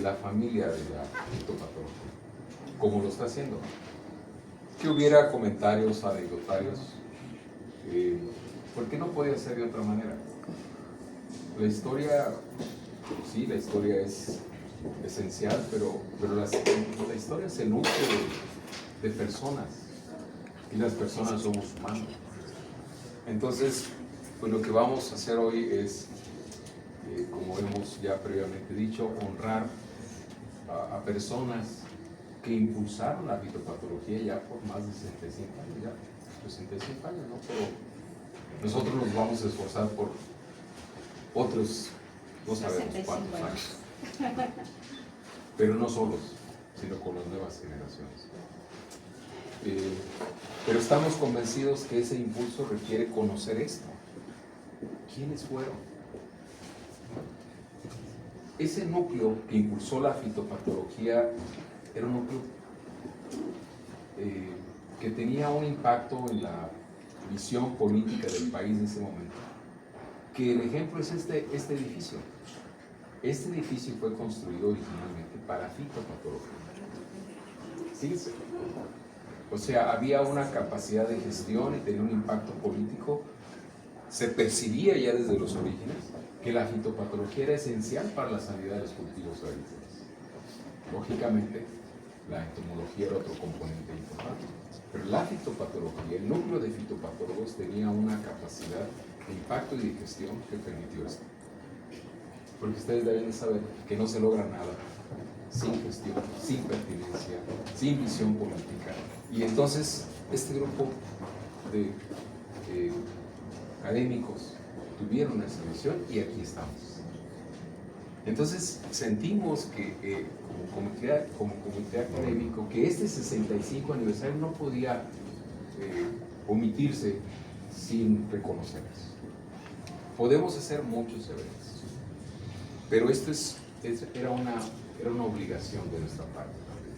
la familia de la fitopatología, como lo está haciendo. Que hubiera comentarios anecdotarios, porque no podía ser de otra manera. La historia, sí, la historia es esencial, pero la historia se nutre de personas, y las personas somos humanos. Entonces, pues lo que vamos a hacer hoy es, como hemos ya previamente dicho, honrar a personas que impulsaron la fitopatología ya por más de 65 años, ya 65 años, ¿no? Pero nosotros nos vamos a esforzar por otros, no sabemos cuántos años, pero no solos, sino con las nuevas generaciones. Pero estamos convencidos que ese impulso requiere conocer esto. ¿Quiénes fueron? Ese núcleo que impulsó la fitopatología era un núcleo que tenía un impacto en la visión política del país en ese momento. Que el ejemplo es este edificio. Este edificio fue construido originalmente para fitopatología. ¿Sí? O sea, había una capacidad de gestión y tenía un impacto político. Se percibía ya desde los orígenes que la fitopatología era esencial para la sanidad de los cultivos agrícolas. Lógicamente, la entomología era otro componente importante, pero la fitopatología, el núcleo de fitopatólogos tenía una capacidad de impacto y de gestión que permitió esto. Porque ustedes deben de saber que no se logra nada sin gestión, sin pertinencia, sin visión política. Y entonces este grupo de académicos tuvieron esa visión y aquí estamos. Entonces sentimos que como comité académico, que este 65 aniversario no podía omitirse sin reconocerlos. Podemos hacer muchos eventos, pero esto era una obligación de nuestra parte también.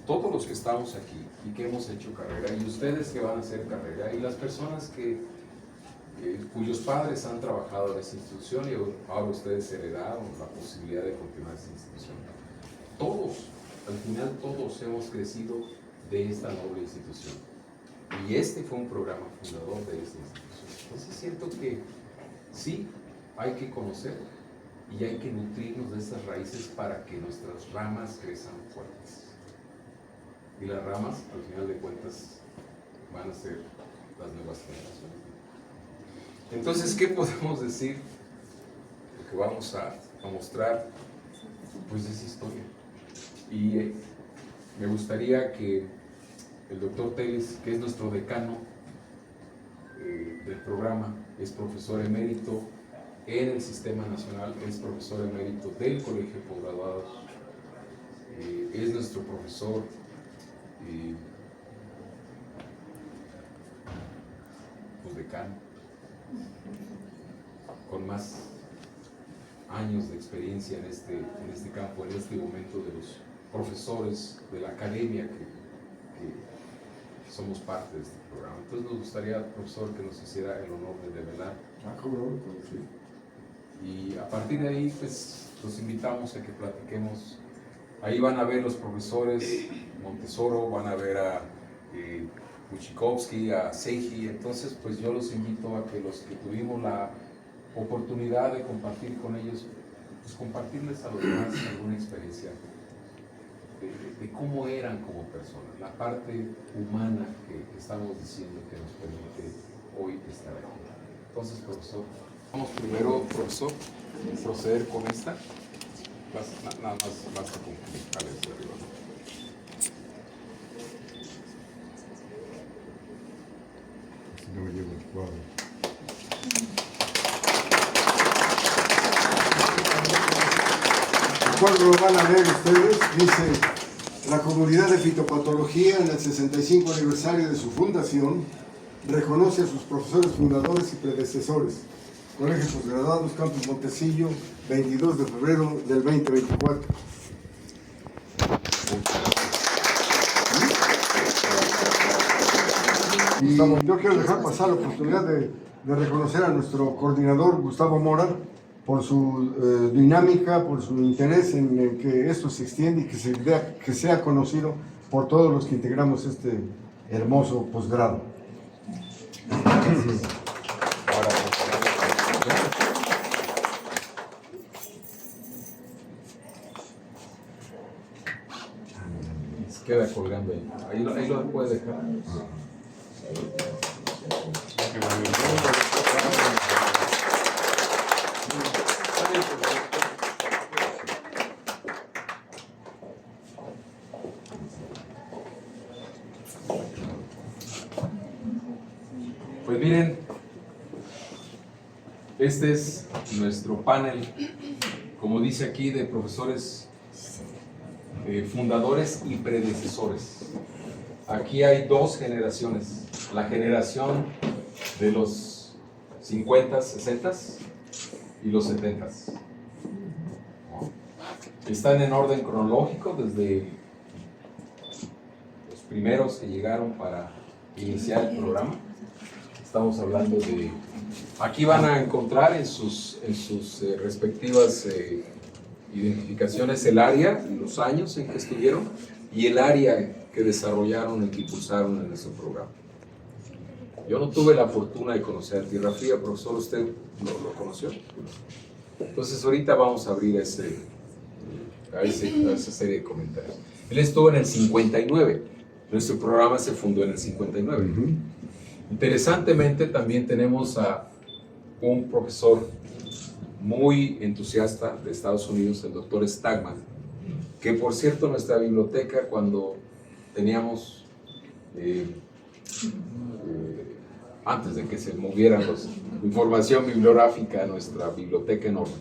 Todos los que estamos aquí y que hemos hecho carrera, y ustedes que van a hacer carrera, y las personas cuyos padres han trabajado en esta institución y ahora ustedes heredaron la posibilidad de continuar esta institución. Todos, al final todos hemos crecido de esta noble institución. Y este fue un programa fundador de esta institución. Entonces siento que sí, hay que conocer y hay que nutrirnos de estas raíces para que nuestras ramas crezcan fuertes. Y las ramas, al final de cuentas, van a ser las nuevas generaciones. Entonces, ¿qué podemos decir? Lo que vamos a mostrar, pues es historia. Y me gustaría que el doctor Teles, que es nuestro decano del programa, es profesor emérito en el Sistema Nacional, es profesor emérito del Colegio de Posgraduados, es nuestro profesor pues decano, con más años de experiencia en este campo, en este momento, de los profesores de la academia que somos parte de este programa. Entonces nos gustaría, profesor, que nos hiciera el honor de develar. Y a partir de ahí, pues, los invitamos a que platiquemos. Ahí van a ver los profesores Montesoro, van a ver a Buchikowski, a Seiji. Entonces, pues yo los invito a que los que tuvimos la oportunidad de compartir con ellos, pues compartirles a los demás alguna experiencia de cómo eran como personas, la parte humana que estamos diciendo que nos permite hoy estar aquí. Entonces, profesor, vamos primero, profesor, proceder con esta. Nada más basta con clicar hacia arriba. Si no me llevo el cuadro. El cuadro lo van a ver ustedes. Dice: la comunidad de fitopatología, en el 65 aniversario de su fundación, reconoce a sus profesores fundadores y predecesores. Colegio Posgraduados, Campus Montecillo, 22 de febrero del 2024. Y yo quiero dejar pasar la oportunidad de reconocer a nuestro coordinador, Gustavo Mora, por su dinámica, por su interés en que esto se extienda y que sea conocido por todos los que integramos este hermoso posgrado. Queda colgando ahí. Ahí lo puede dejar. Pues miren, este es nuestro panel, como dice aquí, de profesores fundadores y predecesores. Aquí hay dos generaciones, la generación de los 50, 60 y los 70. Están en orden cronológico desde los primeros que llegaron para iniciar el programa. Estamos hablando de... Aquí van a encontrar en sus respectivas identificaciones el área y los años en que estuvieron y el área que desarrollaron y que impulsaron en nuestro programa. Yo no tuve la fortuna de conocer a Tierra Fría, profesor, ¿usted lo conoció? Entonces ahorita vamos a abrir a esa serie de comentarios. Él estuvo en el 59, nuestro programa se fundó en el 59. Interesantemente también tenemos a un profesor muy entusiasta de Estados Unidos, el doctor Stagman, que por cierto nuestra biblioteca, cuando teníamos, antes de que se movieran la información bibliográfica a nuestra biblioteca enorme,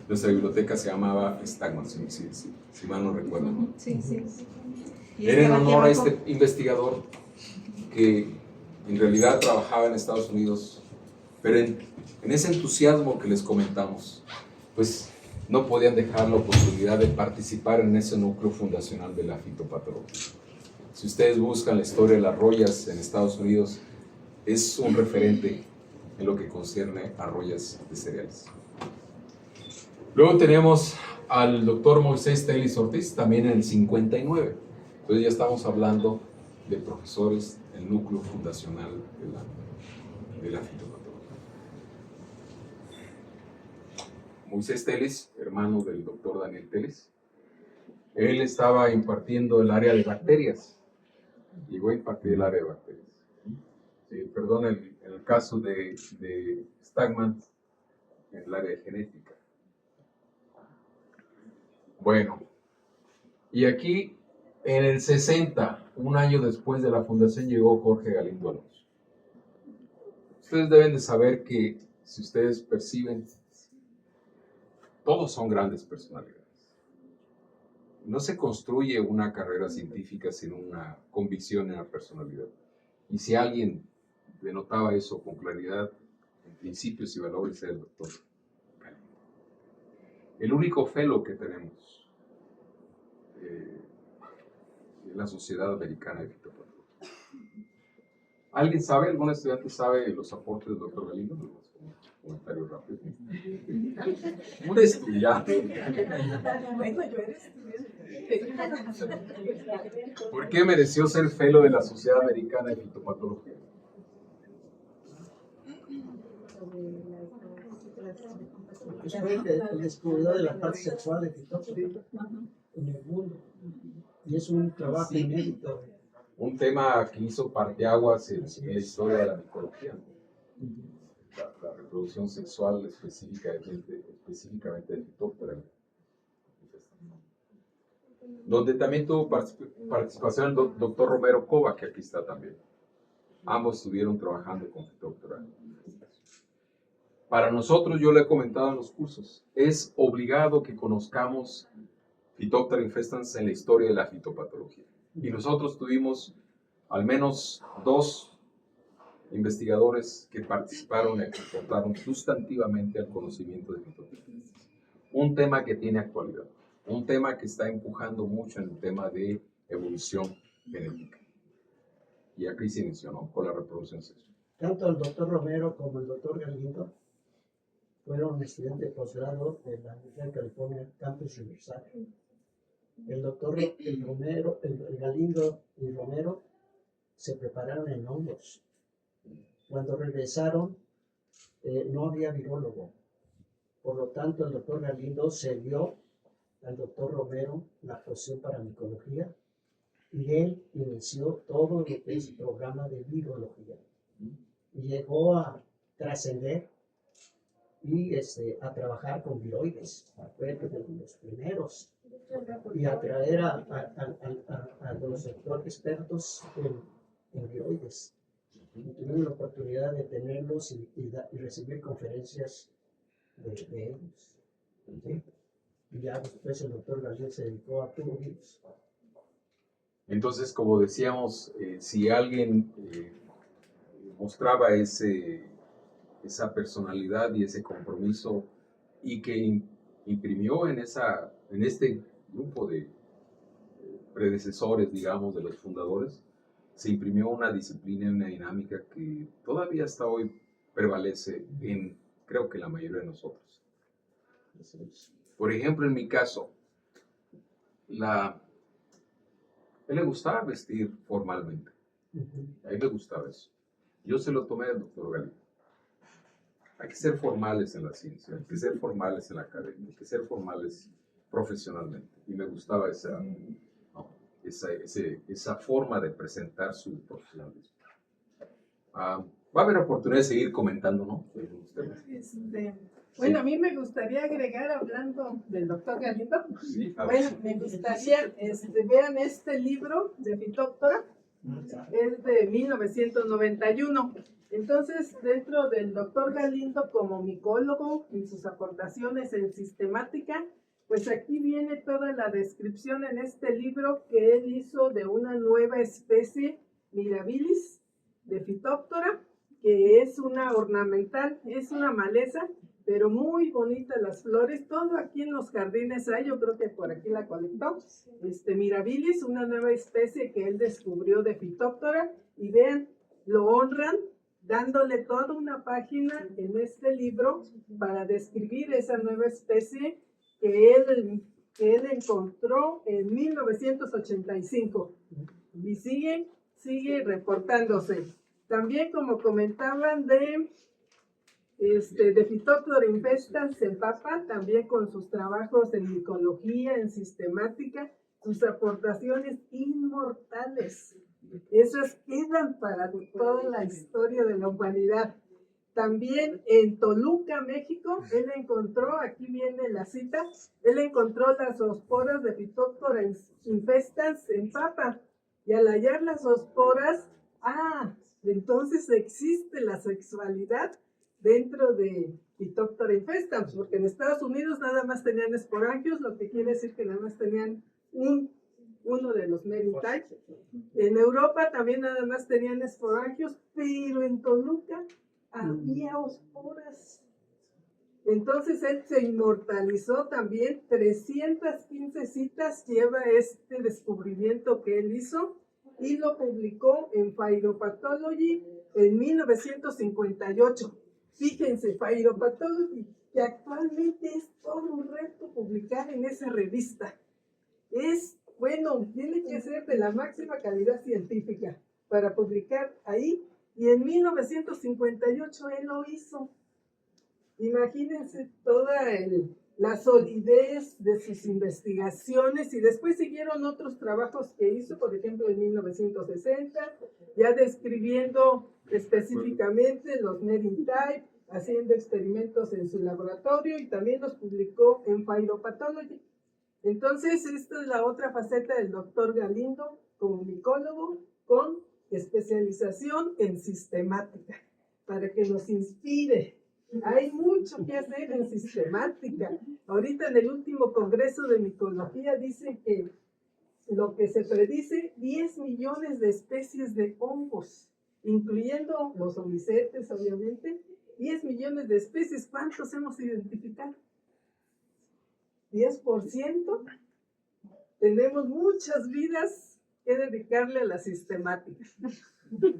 nuestra biblioteca se llamaba Stagman, si mal no recuerdo, ¿no? Sí. Era en honor a este investigador que en realidad trabajaba en Estados Unidos, pero en ese entusiasmo que les comentamos, pues no podían dejar la oportunidad de participar en ese núcleo fundacional de la fitopatología. Si ustedes buscan la historia de las rollas en Estados Unidos, es un referente en lo que concierne a rollas de cereales. Luego tenemos al doctor Moisés Telis Ortiz, también en el 59. Entonces ya estamos hablando de profesores del núcleo fundacional de la fitopatología. Moisés Telis, hermano del doctor Daniel Telis, él estaba impartiendo el área de bacterias. Llegó a impartir el área de bacterias. Perdón, en el caso de Stagman, en el área de genética. Bueno, y aquí en el 60, un año después de la fundación, llegó Jorge Galindo Alonso. Ustedes deben de saber que, si ustedes perciben, todos son grandes personalidades. No se construye una carrera científica sin una convicción en la personalidad. Y si alguien denotaba eso con claridad, en principios y valores, era el doctor Galindo. El único fellow que tenemos en la Sociedad Americana de Fitopatología. ¿Alguien sabe, algún estudiante sabe los aportes del doctor Galindo? Comentario rápido. Un estudiante. ¿Por qué mereció ser fellow de la Sociedad Americana de Fitopatología? Fue el descubridor de la parte sexual de Fitócrates en el mundo. Y es un trabajo inédito. Un tema que hizo parteaguas en la historia de la micología. La reproducción sexual específicamente de Fitócrates. Donde también tuvo participación el doctor Romero Cova, que aquí está también. Ambos estuvieron trabajando con Fitócrates. Para nosotros, yo lo he comentado en los cursos, es obligado que conozcamos Phytophthora infestans en la historia de la fitopatología. Y nosotros tuvimos al menos 2 investigadores que participaron y que aportaron sustantivamente al conocimiento de Phytophthora infestans. Un tema que tiene actualidad, un tema que está empujando mucho en el tema de evolución genética. Y aquí se inició, ¿no?, con la reproducción sexual. Tanto el doctor Romero como el doctor Galindo fueron estudiantes de posgrado de la Universidad de California, Campus Riverside. El doctor el Galindo y Romero se prepararon en hongos. Cuando regresaron, no había virólogo. Por lo tanto, el doctor Galindo se dio al doctor Romero la posición para micología y él inició todo lo que es el programa de virología. Y llegó a trascender y a trabajar con viroides, fue de los primeros, y a traer a los expertos en viroides. Y tuvimos la oportunidad de tenerlos y recibir conferencias de ellos. ¿Sí? Y ya después el doctor Galindo se dedicó a puro virus. Entonces, como decíamos, si alguien mostraba esa personalidad y ese compromiso y que imprimió en este grupo de predecesores, digamos, de los fundadores, se imprimió una disciplina y una dinámica que todavía hasta hoy prevalece en, creo que la mayoría de nosotros. Por ejemplo, en mi caso, a él le gustaba vestir formalmente. A él le gustaba eso. Yo se lo tomé al doctor Galindo. Hay que ser formales en la ciencia, hay que ser formales en la academia, hay que ser formales profesionalmente. Y me gustaba esa forma de presentar su profesionalismo. Va a haber oportunidad de seguir comentando, ¿no? Bueno, a mí me gustaría agregar, hablando del doctor Galindo, Sí, bueno, me gustaría, vean este libro de Fitóptora, es de 1991. Entonces, dentro del doctor Galindo como micólogo, en sus aportaciones en sistemática, pues aquí viene toda la descripción en este libro que él hizo de una nueva especie, Mirabilis, de Fitóptora, que es una ornamental, es una maleza, pero muy bonitas las flores. Todo aquí en los jardines hay, yo creo que por aquí la colectó. Mirabilis, una nueva especie que él descubrió de Fitóptora, y vean, lo honran dándole toda una página en este libro para describir esa nueva especie que él encontró en 1985 y sigue reportándose. También, como comentaban de Fitóptora infestans en papa, también con sus trabajos en micología, en sistemática, sus aportaciones inmortales. Esas quedan para toda la historia de la humanidad. También en Toluca, México, él encontró, aquí viene la cita, él encontró las zoosporas de Fitóptora infestans en papa. Y al hallar las zoosporas, entonces existe la sexualidad dentro de Fitóptora infestans, porque en Estados Unidos nada más tenían esporangios, lo que quiere decir que nada más tenían uno de los meningitis. En Europa también nada más tenían esporangios, pero en Toluca había osporas. Entonces él se inmortalizó también, 315 citas lleva este descubrimiento que él hizo y lo publicó en Phytopathology en 1958. Fíjense, Phytopathology, que actualmente es todo un reto publicar en esa revista. Tiene que ser de la máxima calidad científica para publicar ahí, y en 1958 él lo hizo. Imagínense toda la solidez de sus investigaciones, y después siguieron otros trabajos que hizo, por ejemplo en 1960, ya describiendo específicamente los meningitis, haciendo experimentos en su laboratorio, y también los publicó en Phytopathology. Entonces, esta es la otra faceta del doctor Galindo como micólogo con especialización en sistemática, para que nos inspire. Hay mucho que hacer en sistemática. Ahorita en el último congreso de micología dicen que lo que se predice, 10 millones de especies de hongos, incluyendo los omicetes, obviamente, 10 millones de especies. ¿Cuántos hemos identificado? 10%. Tenemos muchas vidas que dedicarle a la sistemática.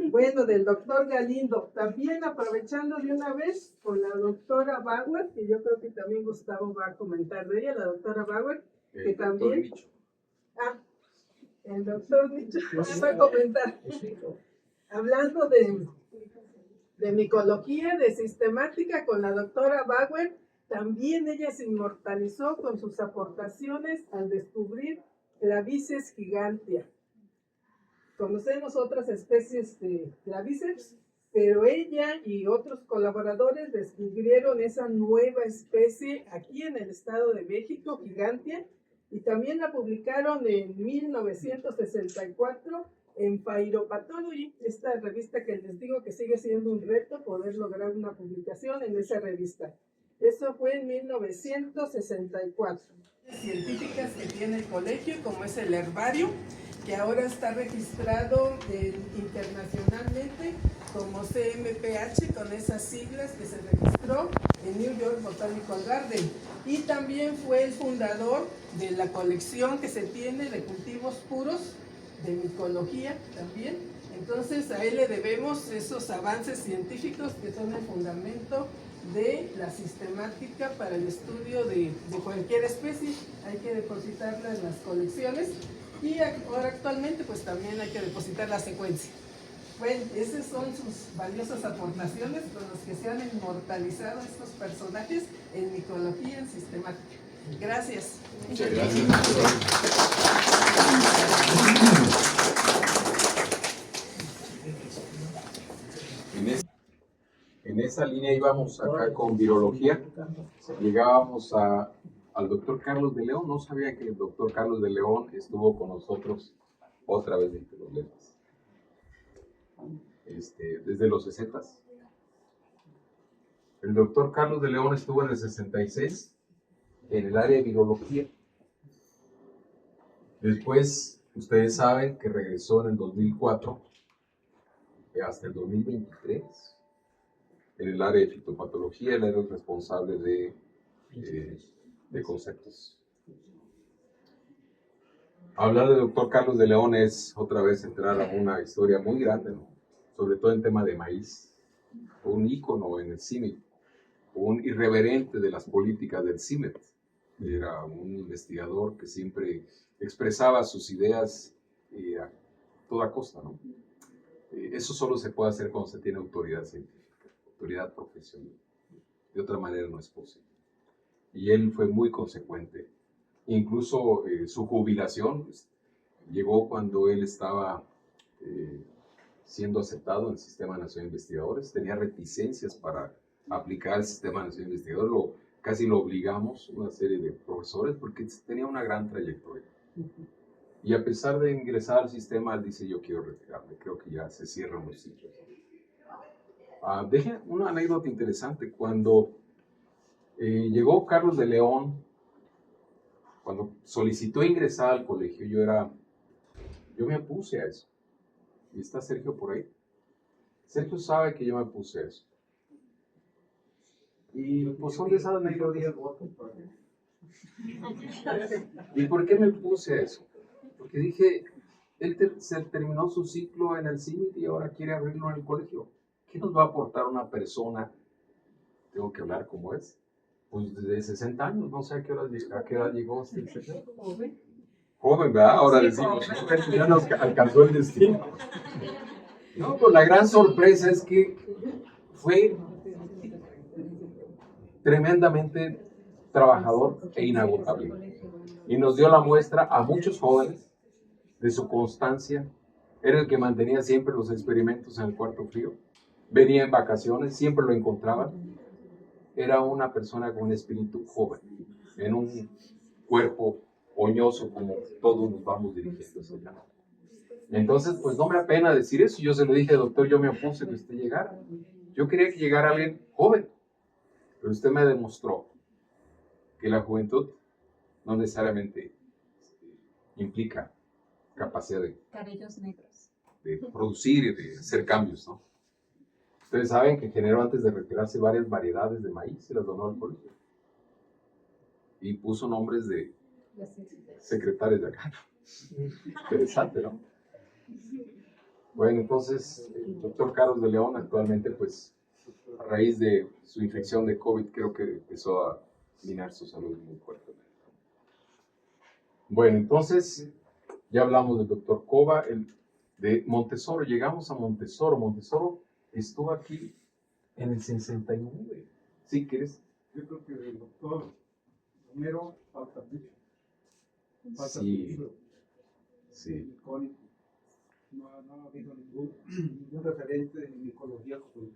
Bueno, del doctor Galindo, también aprovechando de una vez con la doctora Bauer, que yo creo que también Gustavo va a comentar de ella, la doctora Bauer, que también... El doctor Nicho va a comentar. Hablando de micología, de sistemática, con la doctora Bauer, también ella se inmortalizó con sus aportaciones al descubrir Claviceps gigantea. Conocemos otras especies de Claviceps, pero ella y otros colaboradores descubrieron esa nueva especie aquí en el Estado de México, gigantea, y también la publicaron en 1964 en Phytopathology, esta revista que les digo que sigue siendo un reto poder lograr una publicación en esa revista. Eso fue en 1964. Científicas que tiene el colegio, como es el herbario, que ahora está registrado internacionalmente como CMPH, con esas siglas que se registró en New York Botanical Garden. Y también fue el fundador de la colección que se tiene de cultivos puros, de micología también. Entonces a él le debemos esos avances científicos que son el fundamento de la sistemática para el estudio de cualquier especie. Hay que depositarla en las colecciones y ahora actualmente pues también hay que depositar la secuencia. Bueno, esas son sus valiosas aportaciones con las que se han inmortalizado estos personajes en micología, en sistemática. Gracias. Muchas gracias. En esa línea íbamos acá con virología, llegábamos al doctor Carlos de León. No sabía que el doctor Carlos de León estuvo con nosotros otra vez en los lentes, desde los 60. El doctor Carlos de León estuvo en el 66 en el área de virología. Después, ustedes saben que regresó en el 2004 hasta el 2023 en el área de fitopatología. Él era el responsable de conceptos. Hablar del doctor Carlos de León es otra vez entrar a una historia muy grande, ¿no? Sobre todo en tema de maíz. Fue un ícono en el CIMIT, un irreverente de las políticas del CIMET. Era un investigador que siempre expresaba sus ideas a toda costa, ¿no? Eso solo se puede hacer cuando se tiene autoridad científica, autoridad profesional. De otra manera no es posible. Y él fue muy consecuente. Incluso su jubilación llegó cuando él estaba siendo aceptado en el Sistema Nacional de Investigadores. Tenía reticencias para aplicar el Sistema Nacional de Investigadores. Casi lo obligamos, una serie de profesores, porque tenía una gran trayectoria. Y a pesar de ingresar al sistema, él dice: yo quiero retirarme, creo que ya se cierran los ciclos. Deje una anécdota interesante. Cuando llegó Carlos de León, cuando solicitó ingresar al colegio, yo me opuse a eso. Y está Sergio por ahí. Sergio sabe que yo me opuse a eso. Y pues son de esas anécdotas. ¿Y por qué me puse a eso? Porque dije, él se terminó su ciclo en el CIMIT y ahora quiere abrirlo en el colegio. ¿Qué nos va a aportar una persona? Tengo que hablar como es. Pues desde 60 años, no sé a qué edad llegó este señor. Joven, ¿verdad? Ahora decimos, ya nos alcanzó el destino. No, pues la gran sorpresa es que fue tremendamente trabajador e inagotable. Y nos dio la muestra a muchos jóvenes de su constancia. Era el que mantenía siempre los experimentos en el cuarto frío. Venía en vacaciones, siempre lo encontraban. Era una persona con un espíritu joven, en un cuerpo oñoso, como todos nos vamos dirigiendo hacia allá. Entonces, pues no me apena decir eso. Yo se lo dije: doctor, yo me opuse que usted llegara. Yo quería que llegara alguien joven, pero usted me demostró que la juventud no necesariamente implica capacidad de producir y de hacer cambios, ¿no? Ustedes saben que generó antes de retirarse varias variedades de maíz y las donó al colegio. Y puso nombres de secretarios de acá. Interesante, ¿no? Bueno, entonces, el doctor Carlos de León actualmente, pues, a raíz de su infección de COVID, creo que empezó a minar su salud muy fuertemente. Bueno, entonces, ya hablamos del doctor Cova, de Montesoro. Llegamos a Montesoro. Montesoro estuvo aquí en el 69. ¿Sí quieres? Yo creo que el doctor Romero falta mucho. Falta su Sí, libro sí, icónico. No ha habido ningún referente en micología como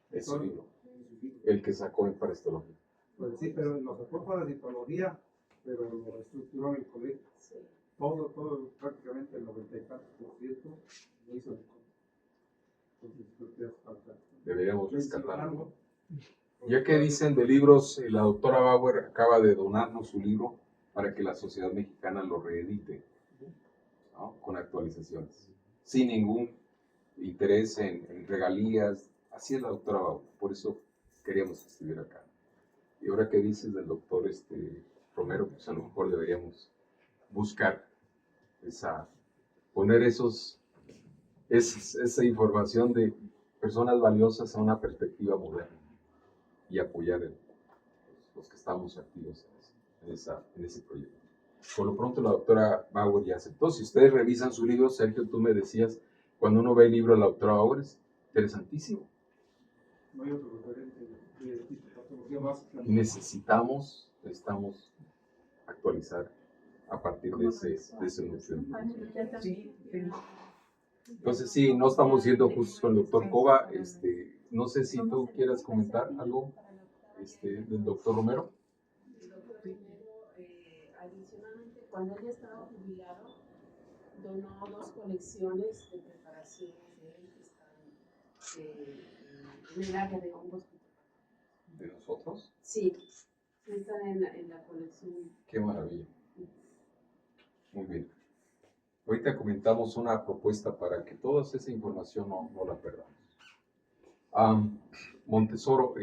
es su libro, su libro. el que sacó en parestología. Pues sí, pero lo sacó para la citología, pero lo reestructuró en el colegio. Todo, prácticamente el 90 y tantos por ciento lo hizo el colegio. Entonces creo que hace falta Deberíamos rescatarlo. mencionarlo. Ya que dicen de libros, la doctora Bauer acaba de donarnos su libro para que la sociedad mexicana lo reedite, ¿no? Con actualizaciones, sin ningún interés en regalías. Así es la doctora Bauer, por eso queríamos que estuviera acá. Y ahora que dices del doctor Romero, pues a lo mejor deberíamos buscar poner esa información de personas valiosas a una perspectiva moderna y apoyar los que estamos activos en ese proyecto. Por lo pronto la doctora Bauer ya aceptó. Si ustedes revisan su libro, Sergio, tú me decías, cuando uno ve el libro de la doctora Bauer, es interesantísimo. No hay otro referente de patología básica. Necesitamos actualizar a partir de ese núcleo. Entonces sí, no estamos siendo justos con el doctor Cova. No sé si tú quieras comentar algo del doctor Romero. El doctor Romero, adicionalmente, cuando él ya estaba jubilado, donó 2 colecciones de preparaciones de él que están en el área de hongos. ¿De nosotros? Sí, están en la colección. Qué maravilla. Muy bien. Ahorita comentamos una propuesta para que toda esa información no la perdamos. Montesoro,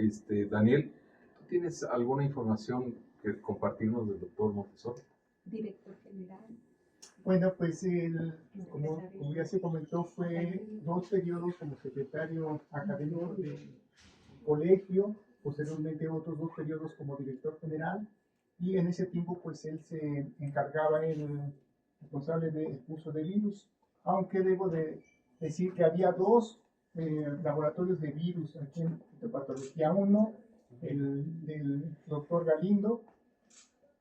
Daniel, ¿tú tienes alguna información que compartirnos del doctor Montesoro? Director general. Bueno, pues como ya se comentó, fue 2 periodos como secretario académico del colegio, posteriormente otros 2 periodos como director general, y en ese tiempo pues él se encargaba, el responsable del curso de virus, aunque debo de decir que había 2 laboratorios de virus aquí en Fitopatología. Uno, el del doctor Galindo,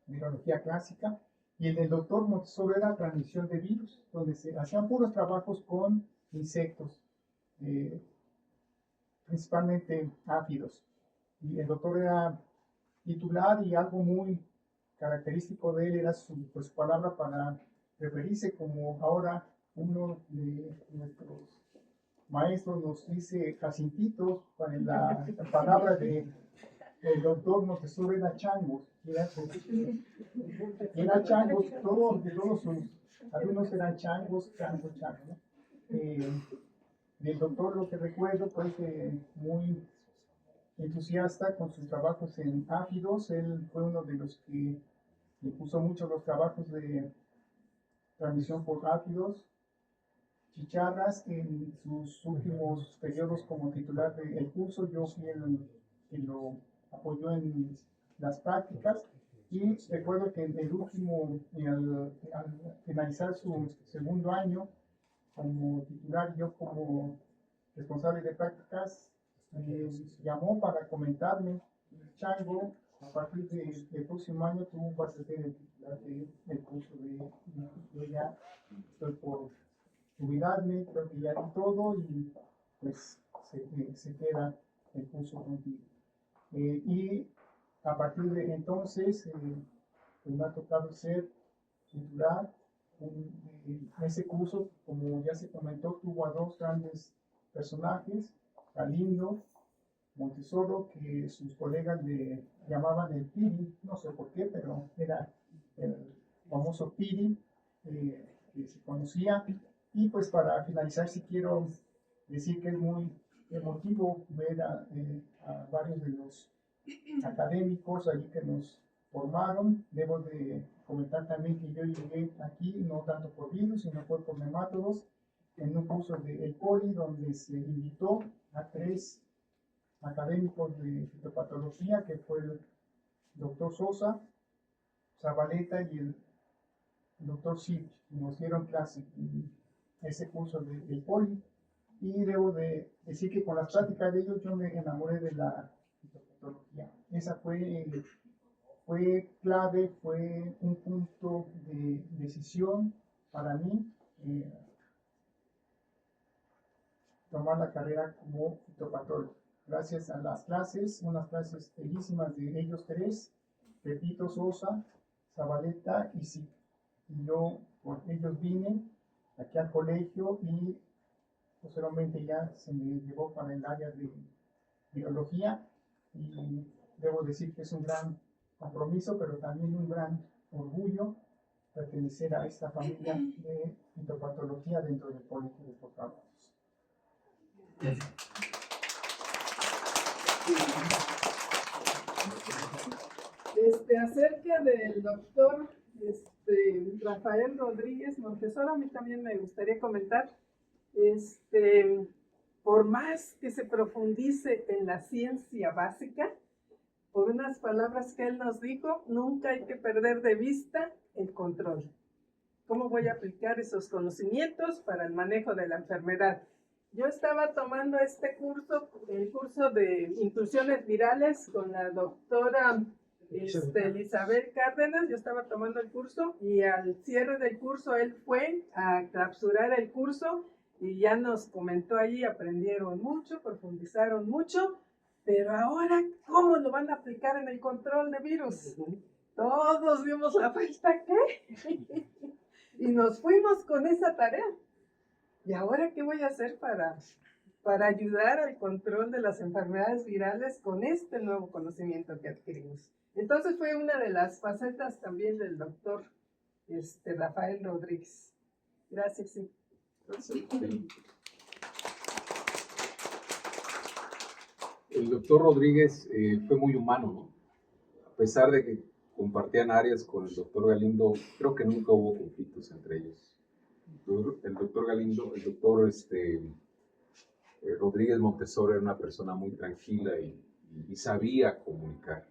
virología clásica, y el del doctor Montesoro era transmisión de virus, donde se hacían puros trabajos con insectos, principalmente áfidos. Y el doctor era titular, y algo muy característico de él era su palabra para referirse, como ahora uno de nuestros maestros nos dice Jacintitos, para la palabra de el doctor Montesoro era changos. Era changos, todos sus alumnos eran changos, ¿no? Del doctor, lo que recuerdo, pues muy entusiasta con sus trabajos en áfidos. Él fue uno de los que impuso mucho los trabajos de transmisión por áfidos. Chicharras, en sus últimos periodos como titular del curso, yo fui quien lo apoyó en las prácticas, y recuerdo que en el último, al finalizar su segundo año como titular, yo como responsable de prácticas, me llamó para comentarme: Chango, a partir del próximo año tú vas a ser el titular del curso yo ya estoy por jubilarme, creo que ya di todo, y pues se queda el curso contigo. Y a partir de entonces, pues me ha tocado ser titular. En ese curso, como ya se comentó, tuvo a 2 grandes personajes: Galindo, Montesoro, que sus colegas le llamaban el Piri, no sé por qué, pero era el famoso Piri, que se conocía. Y pues para finalizar, sí quiero decir que es muy emotivo ver a varios de los académicos allí que nos formaron. Debo de comentar también que yo llegué aquí no tanto por virus, sino por nemátodos, en un curso del Poli donde se invitó a 3 académicos de fitopatología, que fue el doctor Sosa, Zabaleta y el doctor Sid. Nos dieron clase en ese curso del Poli. Y debo de decir que con las pláticas de ellos yo me enamoré de la fitopatología. Esa fue clave, fue un punto de decisión para mí, tomar la carrera como fitopatólogo. Gracias a las clases, unas clases bellísimas de ellos 3, Pepito Sosa, Zabaleta y sí. Y yo por ellos vine aquí al colegio y posteriormente ya se me llevó para el área de biología, y debo decir que es un gran compromiso, pero también un gran orgullo pertenecer a esta familia de fitopatología dentro del Colegio de Posgraduados. Acerca del doctor Rafael Rodríguez Montesoro, a mí también me gustaría comentar, por más que se profundice en la ciencia básica, por unas palabras que él nos dijo, nunca hay que perder de vista el control. ¿Cómo voy a aplicar esos conocimientos para el manejo de la enfermedad? Yo estaba tomando este curso, el curso de inclusiones virales con la doctora Elizabeth Cárdenas. Yo estaba tomando el curso y al cierre del curso él fue a clausurar el curso y ya nos comentó allí, aprendieron mucho, profundizaron mucho, pero ahora, ¿cómo lo van a aplicar en el control de virus? Todos dimos la vuelta, ¿qué? Y nos fuimos con esa tarea. ¿Y ahora qué voy a hacer para ayudar al control de las enfermedades virales con este nuevo conocimiento que adquirimos? Entonces fue una de las facetas también del doctor Rafael Rodríguez. Gracias, sí. El doctor Rodríguez fue muy humano, ¿no? A pesar de que compartían áreas con el doctor Galindo, creo que nunca hubo conflictos entre ellos. El doctor Galindo, el doctor Rodríguez Montesoro era una persona muy tranquila y sabía comunicar.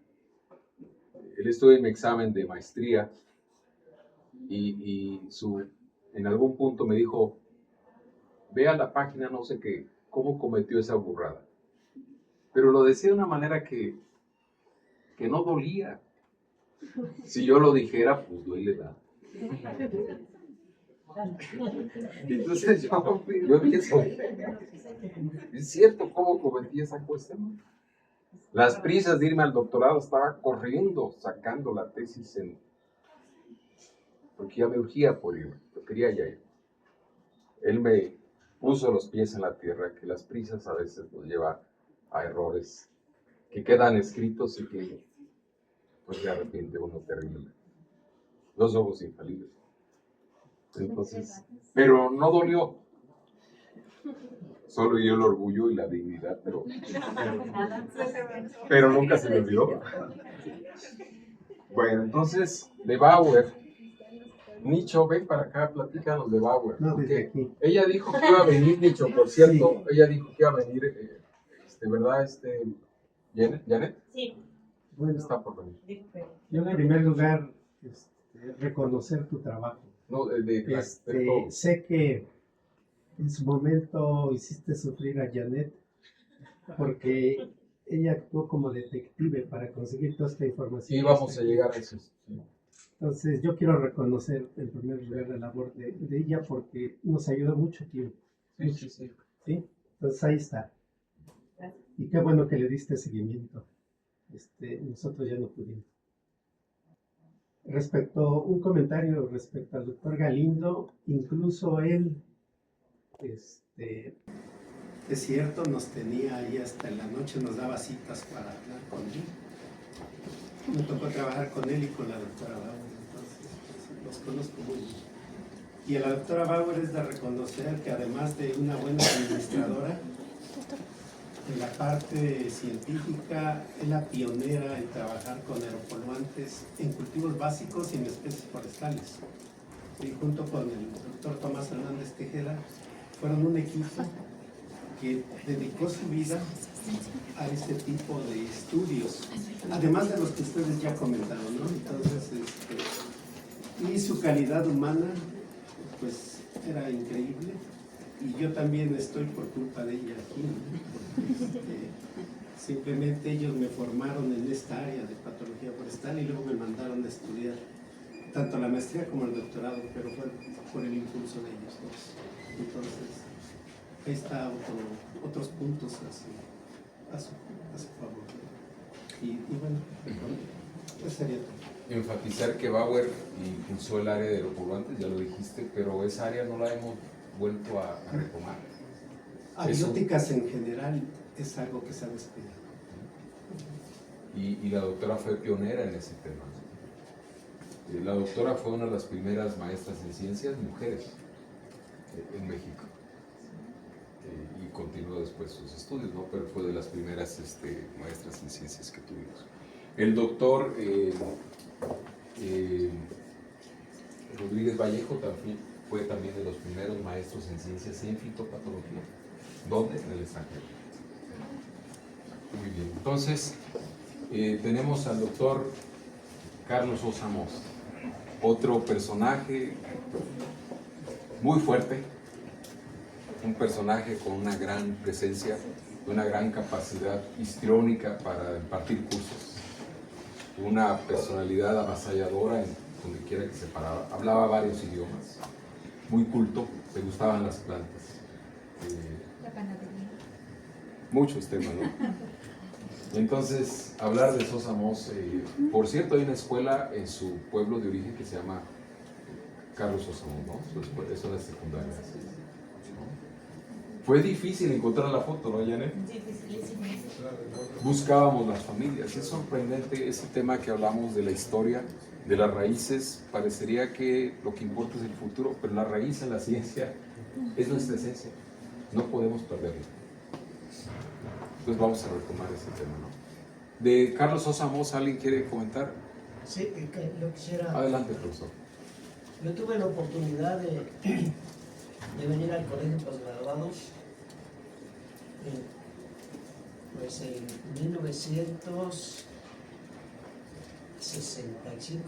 Él estuvo en mi examen de maestría y en algún punto me dijo, vea la página no sé qué, cómo cometió esa burrada. Pero lo decía de una manera que no dolía. Si yo lo dijera, pues duele, ¿verdad? Entonces yo pienso, es cierto cómo cometí esa cuestión. Las prisas de irme al doctorado, estaba corriendo, sacando la tesis porque ya me urgía por irme, yo quería ya ir. Él me puso los pies en la tierra, que las prisas a veces nos llevan a errores que quedan escritos y que pues se arrepiente uno terrible. No somos infalibles. Entonces, pero no dolió. Solo dio el orgullo y la dignidad, pero nunca se me olvidó. Bueno, entonces, de Bauer. Nicho, ven para acá, platícanos de Bauer. No, desde aquí. Ella dijo que iba a venir, Nicho, por cierto, ella dijo que iba a venir, ¿verdad? ¿Janet? Sí. Bueno, está por venir. Yo en primer lugar, reconocer tu trabajo. No, sé que en su momento hiciste sufrir a Janet porque ella actuó como detective para conseguir toda esta información. Y vamos a llegar a eso. Sí. Entonces yo quiero reconocer en primer lugar la labor de ella porque nos ayudó mucho tiempo. Sí. Entonces ahí está. Y qué bueno que le diste seguimiento. Nosotros ya no pudimos. Un comentario respecto al doctor Galindo, incluso él, es cierto, nos tenía ahí hasta en la noche, nos daba citas para hablar con él. Me tocó trabajar con él y con la doctora Bauer, entonces pues, los conozco muy bien. Y a la doctora Bauer es de reconocer que además de una buena administradora, en la parte científica es la pionera en trabajar con aeropoluantes en cultivos básicos y en especies forestales. Y junto con el doctor Tomás Hernández Tejeda fueron un equipo que dedicó su vida a este tipo de estudios, además de los que ustedes ya comentaron, ¿no? Entonces, y su calidad humana, pues, era increíble, y yo también estoy por culpa de ella aquí, ¿no? Simplemente ellos me formaron en esta área de patología forestal y luego me mandaron a estudiar tanto la maestría como el doctorado, pero fue por el impulso de ellos dos. Entonces, ahí está otros puntos a su favor. Y bueno, eso sería todo. Enfatizar que Bauer impulsó el área de aeropoluantes, ya lo dijiste, pero esa área no la hemos vuelto a retomar. Abióticas en general es algo que se ha descuidado. Y la doctora fue pionera en ese tema. La doctora fue una de las primeras maestras en ciencias mujeres en México. Y continuó después sus estudios, ¿no? Pero fue de las primeras maestras en ciencias que tuvimos. El doctor Rodríguez Vallejo también fue también de los primeros maestros en ciencias en fitopatología. ¿Dónde? En el extranjero. Muy bien. Entonces, tenemos al doctor Carlos Sosa Moss, otro personaje muy fuerte, un personaje con una gran presencia, una gran capacidad histriónica para impartir cursos, una personalidad avasalladora en donde quiera que se paraba, hablaba varios idiomas, muy culto, le gustaban las plantas. La panadería. Muchos temas, ¿no? Entonces, hablar de Sosa Moss, por cierto, hay una escuela en su pueblo de origen que se llama Carlos Sosa Moss, ¿no? Eso es la secundaria. ¿No? Fue difícil encontrar la foto, ¿no, Janet? Dificilísimo. Buscábamos las familias. Es sorprendente ese tema que hablamos de la historia, de las raíces. Parecería que lo que importa es el futuro, pero la raíz en la ciencia es nuestra esencia. No podemos perderla. Entonces vamos a retomar ese tema, ¿no? De Carlos Sosa Moss, ¿alguien quiere comentar? Sí, yo quisiera... Adelante, profesor. Yo tuve la oportunidad de venir al colegio de posgraduados pues en 1965.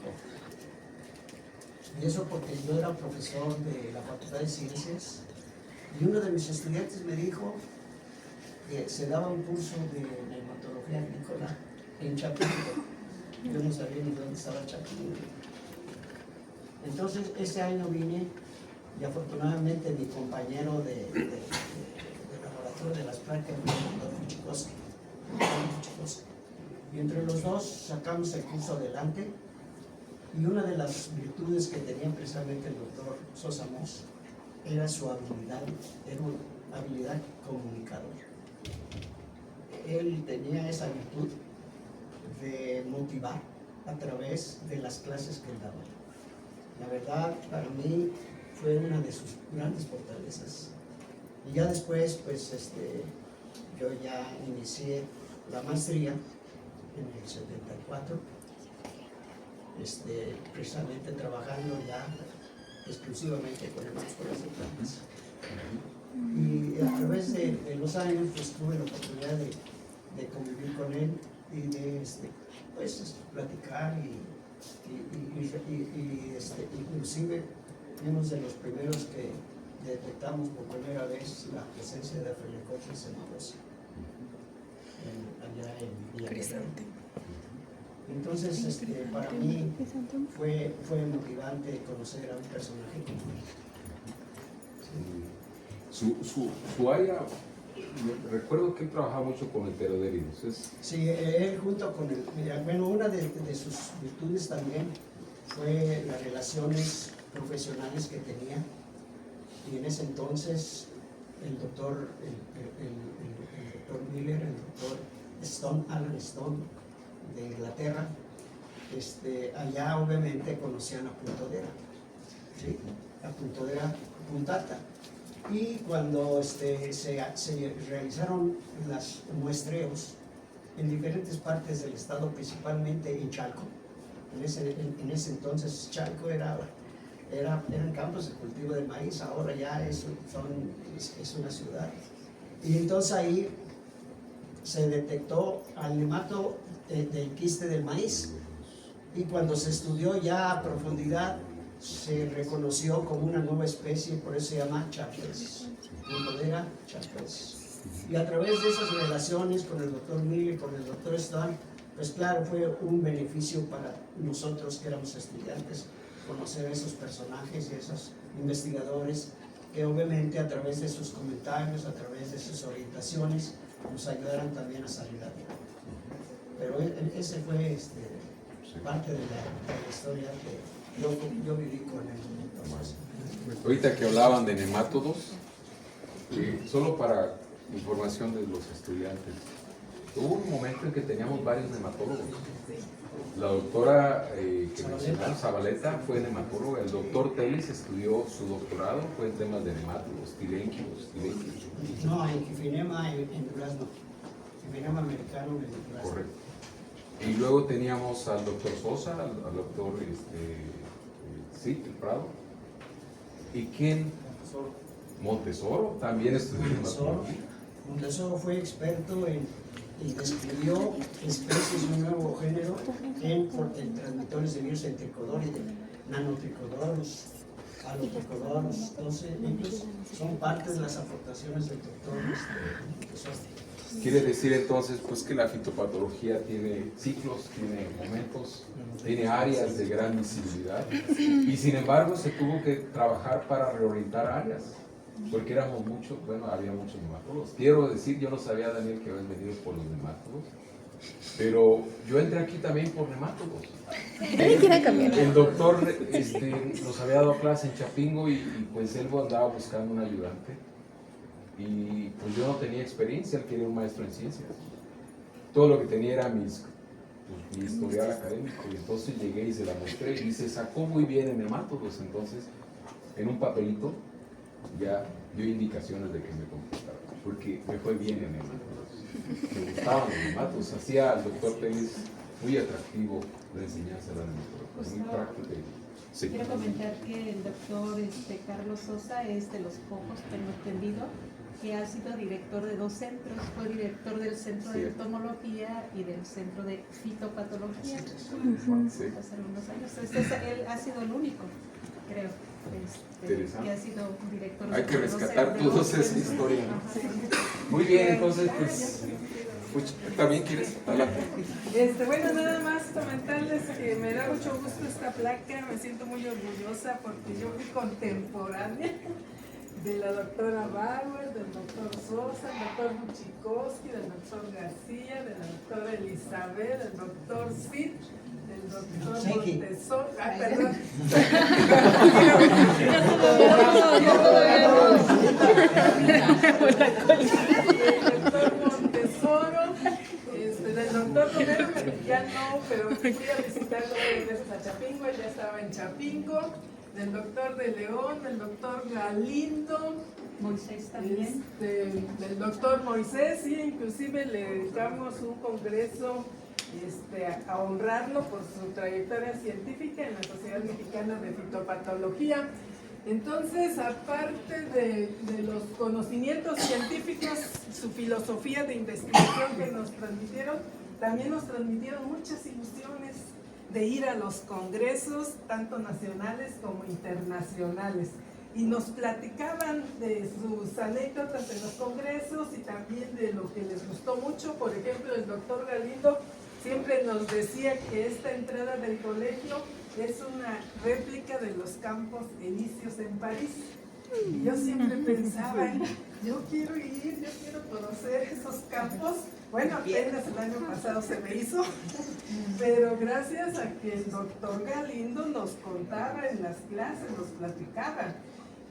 Y eso porque yo era profesor de la Facultad de Ciencias y uno de mis estudiantes me dijo que se daba un curso de nematología agrícola en Chapingo. Yo no sabía ni dónde estaba Chapingo. Entonces, ese año vine y afortunadamente mi compañero de laboratorio de las prácticas fue el doctor Fuchikowski. Y entre los dos sacamos el curso adelante. Y una de las virtudes que tenía precisamente el doctor Sosa Moss era su habilidad, era una habilidad comunicadora. Él tenía esa virtud de motivar a través de las clases que él daba. La verdad, para mí, fue una de sus grandes fortalezas. Y ya después, pues, yo ya inicié la maestría en el 74, precisamente trabajando ya exclusivamente con el escuelas de plantas. Y a través de los años, pues, tuve la oportunidad de convivir con él y de pues, platicar y inclusive fuimos de los primeros que detectamos por primera vez la presencia de Afrelicosis semicosa allá en Villagrán. Entonces, para mí fue motivante conocer a un personaje como él. Su área, recuerdo que él trabajaba mucho con heteroderidos. Sí, él junto con él. Bueno, una de sus virtudes también fue las relaciones profesionales que tenía. Y en ese entonces, el doctor Miller, el doctor Stone, Alan Stone, de Inglaterra, allá obviamente conocían a Puntodera, ¿sí? A Puntodera Puntata. Y cuando se realizaron los muestreos en diferentes partes del estado, principalmente en Chalco, en ese entonces Chalco era eran campos de cultivo de maíz, ahora ya es una ciudad. Y entonces ahí se detectó al nemato del quiste del maíz, y cuando se estudió ya a profundidad se reconoció como una nueva especie, por eso se llama Chapres, Monodera Chapres. Y a través de esas relaciones con el doctor Miller y con el doctor Stone, pues claro, fue un beneficio para nosotros que éramos estudiantes conocer a esos personajes y esos investigadores que obviamente a través de sus comentarios, a través de sus orientaciones, nos ayudaron también a salir adelante. Pero ese fue parte de la historia que yo viví con él. Ahorita que hablaban de nemátodos, solo para información de los estudiantes, hubo un momento en que teníamos varios nematólogos. La doctora que mencionaron, Zabaleta, fue nematóloga. El doctor Telis estudió su doctorado, fue en temas de nemátodos, tilenquios. No, en Gifinema en Durazno. Gifinema americano en Durazno. Correcto. Y luego teníamos al doctor Sosa, al doctor el Prado. ¿Y quién? Montesoro también estudió nematología. Montesoro fue experto y describió especies de un nuevo género en transmitores de virus, el tricodoris, nanotricodoros, alotricodoros. Entonces, ellos son parte de las aportaciones del doctor Montesoro. Quiere decir entonces pues que la fitopatología tiene ciclos, tiene momentos, tiene áreas de gran visibilidad, y sin embargo se tuvo que trabajar para reorientar áreas, porque éramos muchos, bueno, había muchos nematólogos. Quiero decir, yo no sabía, Daniel, que habías venido por los nematólogos, pero yo entré aquí también por nematólogos. El doctor nos había dado clase en Chapingo y pues él andaba buscando un ayudante. Y pues yo no tenía experiencia, él quería un maestro en ciencias. Todo lo que tenía era mi historial académico, y entonces llegué y se la mostré y se sacó muy bien en nemátodos. Entonces, en un papelito ya dio indicaciones de que me completara, porque me fue bien en nemátodos. Me gustaban los nemátodos, hacía al doctor Pérez muy atractivo la enseñanza de la nematología, muy práctica. Sí. Quiero comentar que el doctor Carlos Sosa es de los pocos, tengo entendido, que ha sido director de 2 centros. Fue director del Centro de Entomología y del Centro de Fitopatología hace algunos años. Él ha sido el único, creo, que ha sido director. Hay que rescatar todos esa historia. Muy bien, entonces pues ¿también quieres hablar? Bueno, nada más comentarles que me da mucho gusto esta placa, me siento muy orgullosa porque yo fui contemporánea de la doctora Bauer, del doctor Sosa, del doctor Buchikowski, del doctor García, de la doctora Elizabeth, del doctor Cid, del doctor Montesoro, perdón. El doctor Montesoro, del doctor Romero ya no, pero fui a visitarlo varias veces a Chapingo, él ya estaba en Chapingo, del doctor de León, del doctor Galindo, Moisés también. Del doctor Moisés, sí, inclusive le dedicamos un congreso a honrarlo por su trayectoria científica en la Sociedad Mexicana de Fitopatología. Entonces, aparte de los conocimientos científicos, su filosofía de investigación que nos transmitieron, también nos transmitieron muchas ilusiones de ir a los congresos, tanto nacionales como internacionales. Y nos platicaban de sus anécdotas en los congresos y también de lo que les gustó mucho. Por ejemplo, el doctor Galindo siempre nos decía que esta entrada del colegio es una réplica de los Campos Elíseos en París. Y yo siempre pensaba, yo quiero ir, yo quiero conocer esos campos. Bueno, apenas el año pasado se me hizo, pero gracias a que el doctor Galindo nos contaba en las clases, nos platicaba.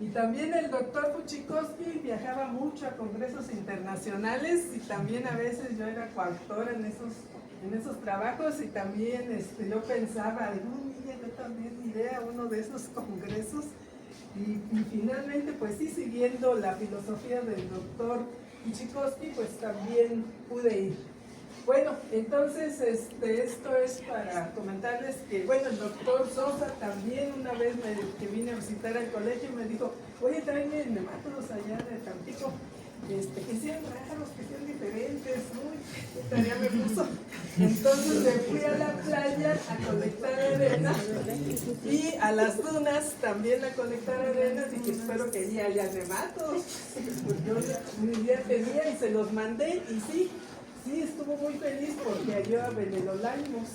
Y también el doctor Buchikowski viajaba mucho a congresos internacionales y también a veces yo era coautora en esos trabajos y también yo pensaba, algún día yo también iré a uno de esos congresos y finalmente pues sí, siguiendo la filosofía del doctor Buchikowski, pues también pude ir. Bueno, entonces esto es para comentarles que, bueno, el doctor Sosa también una vez que vine a visitar al colegio me dijo, oye, tráeme nematodos allá de Tampico, que sean raros, que sean diferentes, uy, qué tarea me puso. Entonces me fui a la playa a colectar arena y a las dunas también a colectar arena, y que espero que allí haya nematodos. Pues yo un día tenía y se los mandé y sí, estuvo muy feliz porque halló a Venelolaimos,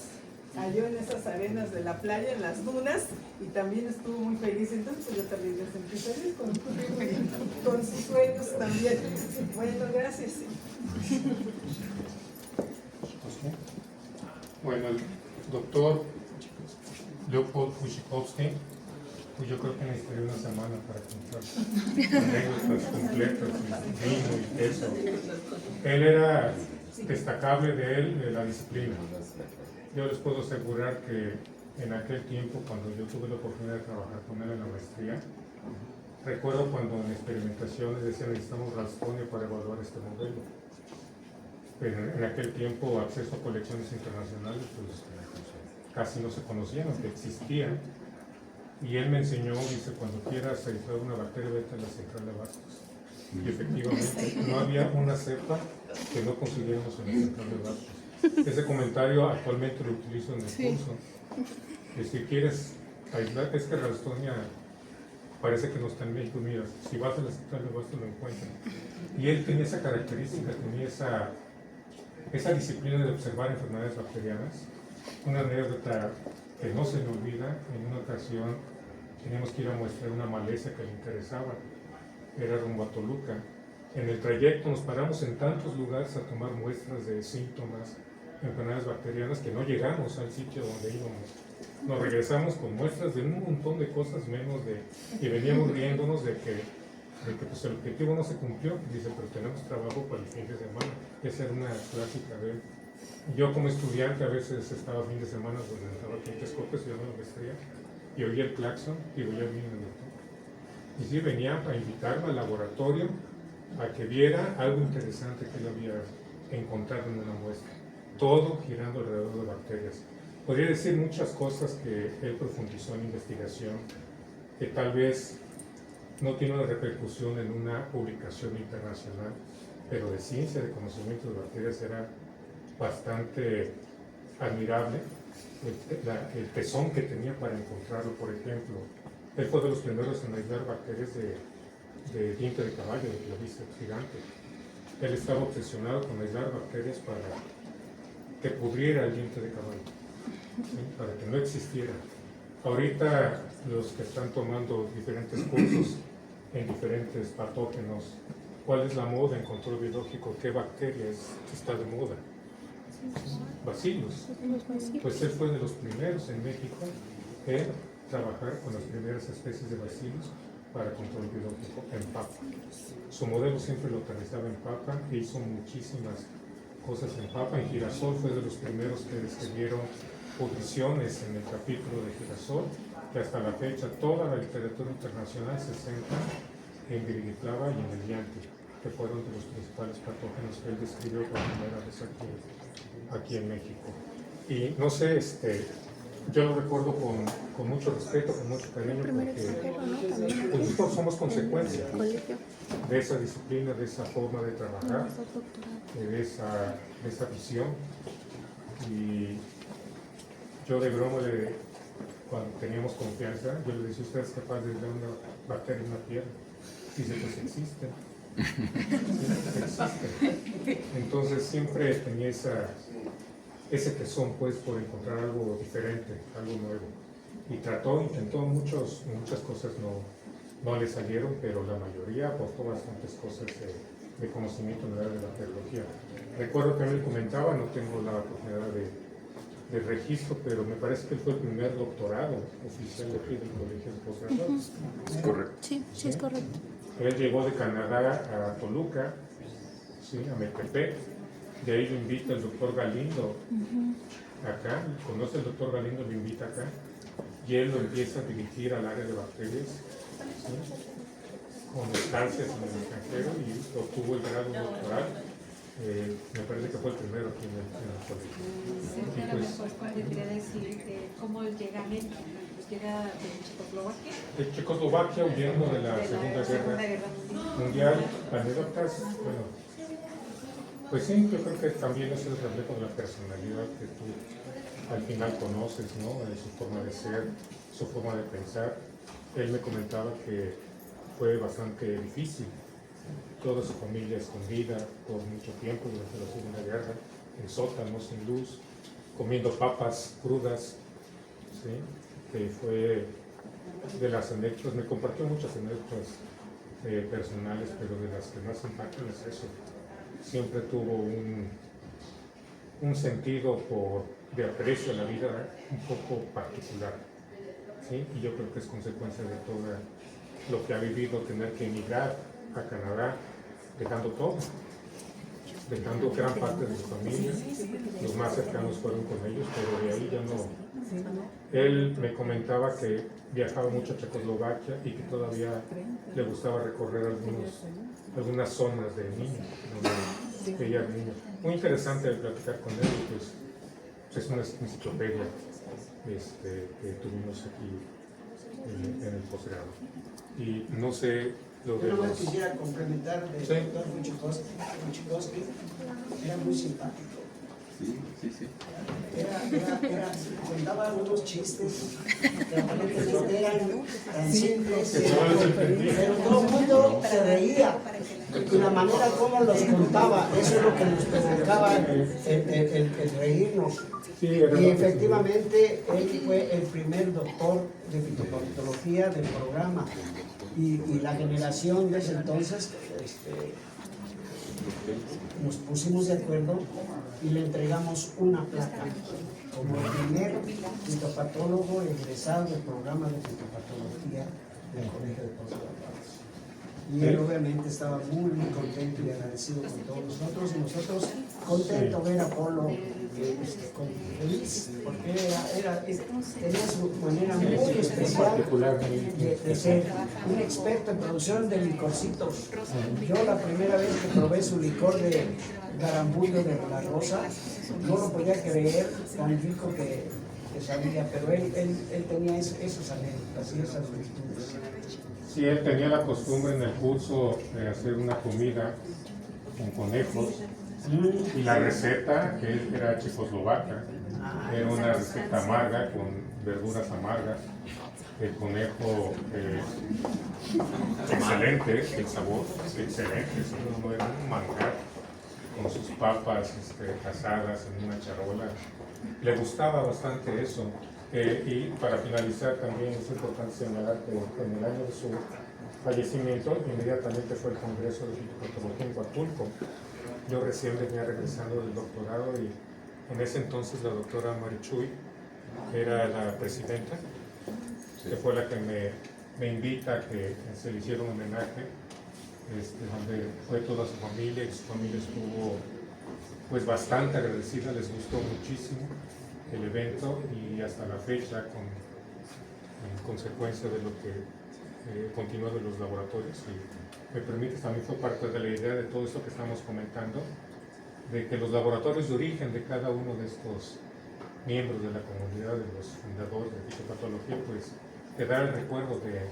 halló en esas arenas de la playa, en las dunas, y también estuvo muy feliz. Entonces pues, yo también me sentí feliz con sus sueños también. Bueno, gracias. Bueno, el doctor Leopold Fushikowski, pues yo creo que necesitaría una semana para contar anécdotas completas, y vino y eso. Él era destacable de la disciplina. Yo les puedo asegurar que en aquel tiempo, cuando yo tuve la oportunidad de trabajar con él en la maestría, recuerdo cuando en experimentaciones decían necesitamos Ralstonia para evaluar este modelo. Pero en aquel tiempo acceso a colecciones internacionales pues casi no se conocían, aunque existían. Y él me enseñó, dice, cuando quieras aislar una bacteria, vete a la central de abastos. Y efectivamente, no había una cepa que no consiguiéramos en la central de abastos. Ese comentario actualmente lo utilizo en el curso. Que si quieres aislar, es que Ralstonia parece que no está en México, mira, si vas a la central de abastos lo encuentras. Y él tenía esa característica, tenía esa disciplina de observar enfermedades bacterianas. Una anécdota que no se me olvida, en una ocasión teníamos que ir a muestrear una maleza que le interesaba, era rumbo a Toluca. En el trayecto nos paramos en tantos lugares a tomar muestras de síntomas, enfermedades bacterianas, que no llegamos al sitio donde íbamos. Nos regresamos con muestras de un montón de cosas menos y veníamos riéndonos de que pues el objetivo no se cumplió. Dice, pero tenemos trabajo para el fin de semana. Esa era una clásica de él. Yo como estudiante a veces estaba fin de semana donde estaba aquí en Texcoco estudiando la maestría y oía el claxon y oía el vino del doctor. Y sí, venía a invitarme al laboratorio a que viera algo interesante que él había encontrado en una muestra. Todo girando alrededor de bacterias. Podría decir muchas cosas que él profundizó en investigación, que tal vez no tiene una repercusión en una publicación internacional, pero de ciencia, de conocimiento de bacterias era bastante admirable el tesón que tenía para encontrarlo. Por ejemplo, él fue de los primeros en aislar bacterias de diente de caballo, de Clavíceps gigante. Él estaba obsesionado con aislar bacterias para que pudriera el diente de caballo, ¿sí? Para que no existiera. Ahorita los que están tomando diferentes cursos en diferentes patógenos, ¿cuál es la moda en control biológico? ¿Qué bacterias está de moda? Bacilos. Pues él fue de los primeros en México en trabajar con las primeras especies de bacilos para control biológico en papa. Su modelo siempre lo utilizaba en papa e hizo muchísimas cosas en papa. En girasol fue de los primeros que describieron pudriciones en el capítulo de girasol, que hasta la fecha toda la literatura internacional se centra en Viridiplava y en el Liante, que fueron de los principales patógenos que él describió por primera vez aquí en México. Y no sé, yo lo recuerdo con mucho respeto, con mucho cariño, porque nosotros somos consecuencia de esa disciplina, de esa forma de trabajar, de esa visión. Y yo de broma, cuando teníamos confianza, yo le decía, ¿usted es capaz de ver una bacteria en una piedra? Dice, pues existen. Sí, existen. Entonces siempre tenía ese tesón, pues, por encontrar algo diferente, algo nuevo. Y intentó muchas cosas no le salieron, pero la mayoría aportó bastantes cosas de conocimiento en el área de la bacteriología. Recuerdo que él comentaba, no tengo la oportunidad de registro, pero me parece que él fue el primer doctorado oficial de aquí del Colegio de Postgraduados. Es correcto. Sí, sí es correcto. Él llegó de Canadá a Toluca, ¿sí? A Metepec, de ahí lo invita el doctor Galindo acá, conoce al doctor Galindo, lo invita acá, y él lo empieza a dirigir al área de bacterias, ¿sí? Con estancias en el extranjero, y obtuvo el grado doctoral Me parece que fue el primero aquí en el colegio. Sí, a lo mejor podría decir cómo llega a México. Llega de Checoslovaquia. De Checoslovaquia, huyendo de la Segunda Guerra Mundial. Anécdotas, bueno, pues sí, yo creo que también es el reflejo de la personalidad que tú al final conoces, ¿no? Su forma de ser, su forma de pensar. Él me comentaba que fue bastante difícil. Toda su familia escondida por mucho tiempo durante la Segunda Guerra, en sótanos, sin luz, comiendo papas crudas, ¿sí? Que fue de las anécdotas, me compartió muchas anécdotas personales, pero de las que más impactan es eso. Siempre tuvo un sentido de aprecio a la vida un poco particular, ¿sí? Y yo creo que es consecuencia de todo lo que ha vivido, tener que emigrar a Canadá, dejando todo, dejando gran parte de su familia. Los más cercanos fueron con ellos, pero de ahí ya no. Él me comentaba que viajaba mucho a Checoslovaquia y que todavía le gustaba recorrer algunas zonas de niños, donde veía niños. Muy interesante platicar con él, pues es una enciclopedia que tuvimos aquí en el posgrado. Y no sé lo de Yo los... nomás quisiera complementar del Sí. doctor Buchikowski, era muy simpático. Sí. Contaba unos chistes que aparentemente eran tan simples, Que todos los entendían. pero todo el mundo se reía. Y la manera como los contaba, eso es lo que nos provocaba el reírnos. Sí, era lo Y que efectivamente él fue el primer doctor de fitopatología del programa. Y la generación de ese entonces nos pusimos de acuerdo y le entregamos una placa como el primer fitopatólogo egresado del programa de fitopatología del Colegio de Postgraduados. Y él obviamente estaba muy contento y agradecido con todos nosotros, y nosotros contentos ver a Polo feliz, porque tenía su manera muy especial de ser un experto en producción de licorcitos. Yo la primera vez que probé su licor de garambullo de la rosa, no lo podía creer, tan rico que sabía, pero él tenía esos anécdotas y esas virtudes. Sí, él tenía la costumbre en el curso de hacer una comida con conejos, y la receta, que era checoslovaca, era una receta amarga con verduras amargas. El conejo, excelente, el sabor, excelente, no era un manjar, con sus papas asadas en una charola. Le gustaba bastante eso. Y para finalizar, también es importante señalar que en el año de su fallecimiento inmediatamente fue el Congreso de Fitopatología en Huatulco. Yo recién venía regresando del doctorado y en ese entonces la doctora Marichuy era la presidenta, que fue la que me invita a que se le hiciera un homenaje, donde fue toda su familia, y su familia estuvo pues bastante agradecida, les gustó muchísimo el evento, y hasta la fecha, en consecuencia de lo que continuó de los laboratorios, y me permites, también fue parte de la idea de todo esto que estamos comentando, de que los laboratorios de origen de cada uno de estos miembros de la comunidad, de los fundadores de fitopatología, pues quedar el recuerdo de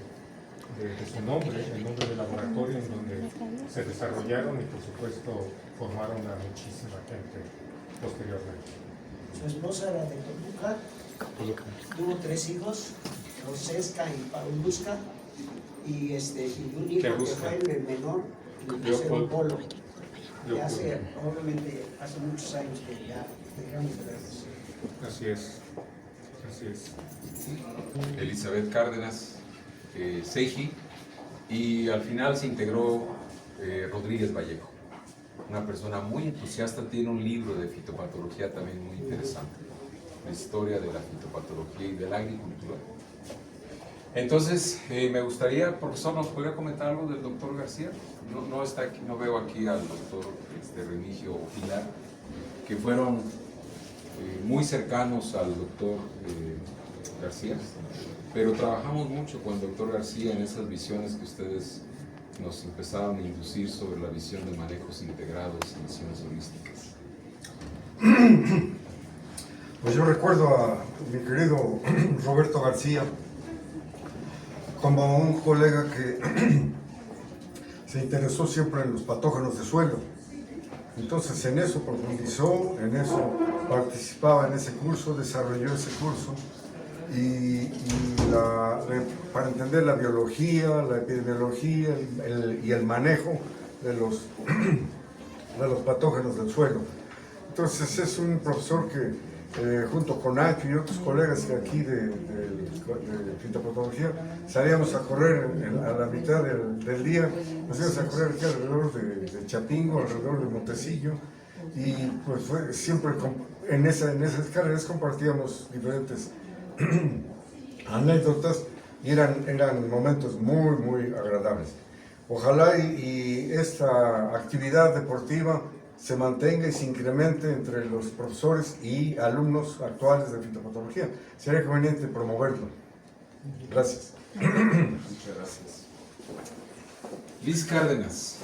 su nombre, el nombre del laboratorio en donde se desarrollaron y por supuesto formaron a muchísima gente posteriormente. Su esposa era de Toluca, tuvo 3 hijos, Rosesca y Pauluska, y un hijo que fue el menor, el Polo. Y obviamente hace muchos años que ya dejamos de verlos. Así es, así es. Elizabeth Cárdenas, Seiji, y al final se integró Rodríguez Vallejo, una persona muy entusiasta, tiene un libro de fitopatología también muy interesante, la historia de la fitopatología y de la agricultura. Entonces, me gustaría, profesor, ¿nos podría comentar algo del doctor García? No está aquí, no veo aquí al doctor Remigio Pilar, que fueron muy cercanos al doctor García, pero trabajamos mucho con el doctor García en esas visiones que ustedes nos empezaron a inducir sobre la visión de manejos integrados y visiones holísticas. Pues yo recuerdo a mi querido Roberto García como un colega que se interesó siempre en los patógenos de suelo. Entonces en eso profundizó, en eso participaba en ese curso, desarrolló ese curso para entender la biología, la epidemiología y el manejo de los patógenos del suelo. Entonces es un profesor que junto con Nacho y otros colegas que aquí de fitopatología salíamos a correr a la mitad del día, nos íbamos a correr aquí alrededor de Chapingo, alrededor de Montecillo, y pues siempre en esas carreras compartíamos diferentes anécdotas y eran momentos muy agradables. Ojalá y esta actividad deportiva se mantenga y se incremente entre los profesores y alumnos actuales de fitopatología. Sería conveniente promoverlo. Gracias. Muchas gracias. Liz Cárdenas.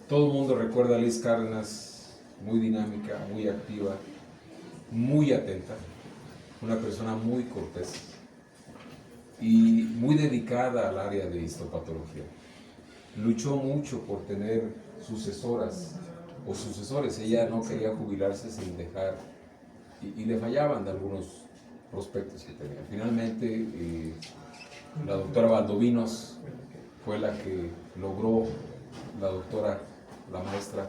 Todo el mundo recuerda a Liz Cárdenas, muy dinámica, muy activa, muy atenta, una persona muy cortés y muy dedicada al área de histopatología. Luchó mucho por tener sucesoras o sucesores. Ella no quería jubilarse sin dejar, y le fallaban de algunos prospectos que tenía. Finalmente, la doctora Valdovinos fue la que logró, la maestra,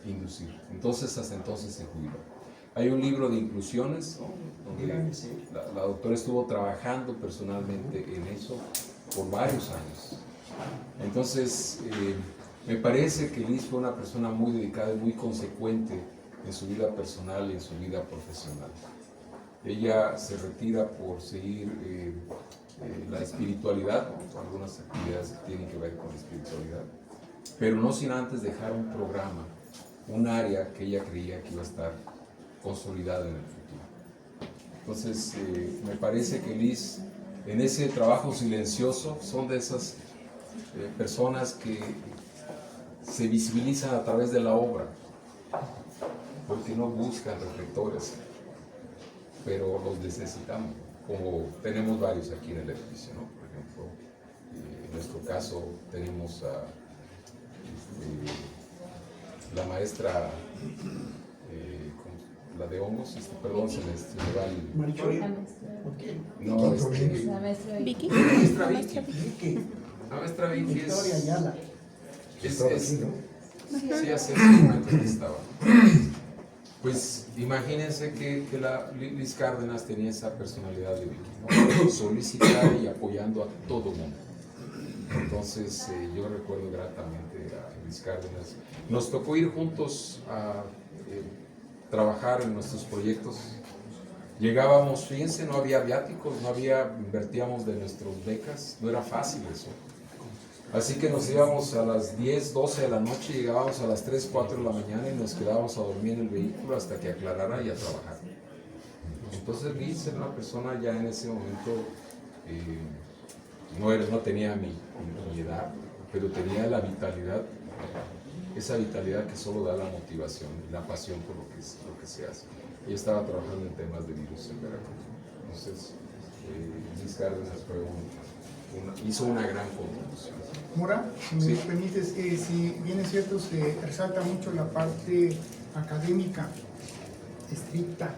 inducir. Entonces, hasta entonces se jubiló. Hay un libro de inclusiones, ¿no?, donde la doctora estuvo trabajando personalmente en eso por varios años. Entonces, me parece que Liz fue una persona muy dedicada y muy consecuente en su vida personal y en su vida profesional. Ella se retira por seguir la espiritualidad, algunas actividades que tienen que ver con la espiritualidad, pero no sin antes dejar un programa, un área que ella creía que iba a estar consolidada en el futuro. Entonces, me parece que Liz, en ese trabajo silencioso, son de esas personas que se visibilizan a través de la obra, porque no buscan reflectores, pero los necesitamos, como tenemos varios aquí en el edificio, ¿no? Por ejemplo, en nuestro caso tenemos a la maestra, la de hongos, perdón, se me va el... No, La maestra Vicky. La maestra Vicky. La maestra Vicky Victoria Ayala. Sí, hace un momento que estaba. Pues imagínense que la Liz Cárdenas tenía esa personalidad de Vicky, ¿no? Solicitar y apoyando a todo mundo. Entonces yo recuerdo gratamente a Liz Cárdenas. Nos tocó ir juntos a trabajar en nuestros proyectos. Llegábamos, fíjense, no había viáticos, invertíamos de nuestras becas, no era fácil eso. Así que nos íbamos a las 10, 12 de la noche, llegábamos a las 3, 4 de la mañana y nos quedábamos a dormir en el vehículo hasta que aclarara y a trabajar. Entonces Liz era una persona ya en ese momento, no tenía mi edad, pero tenía la vitalidad, esa vitalidad que solo da la motivación y la pasión por lo que se hace. Ella estaba trabajando en temas de virus en Veracruz. Entonces, Liz Cárdenas hizo una gran contribución. Mora, si me permites, si bien es cierto, se resalta mucho la parte académica, estricta,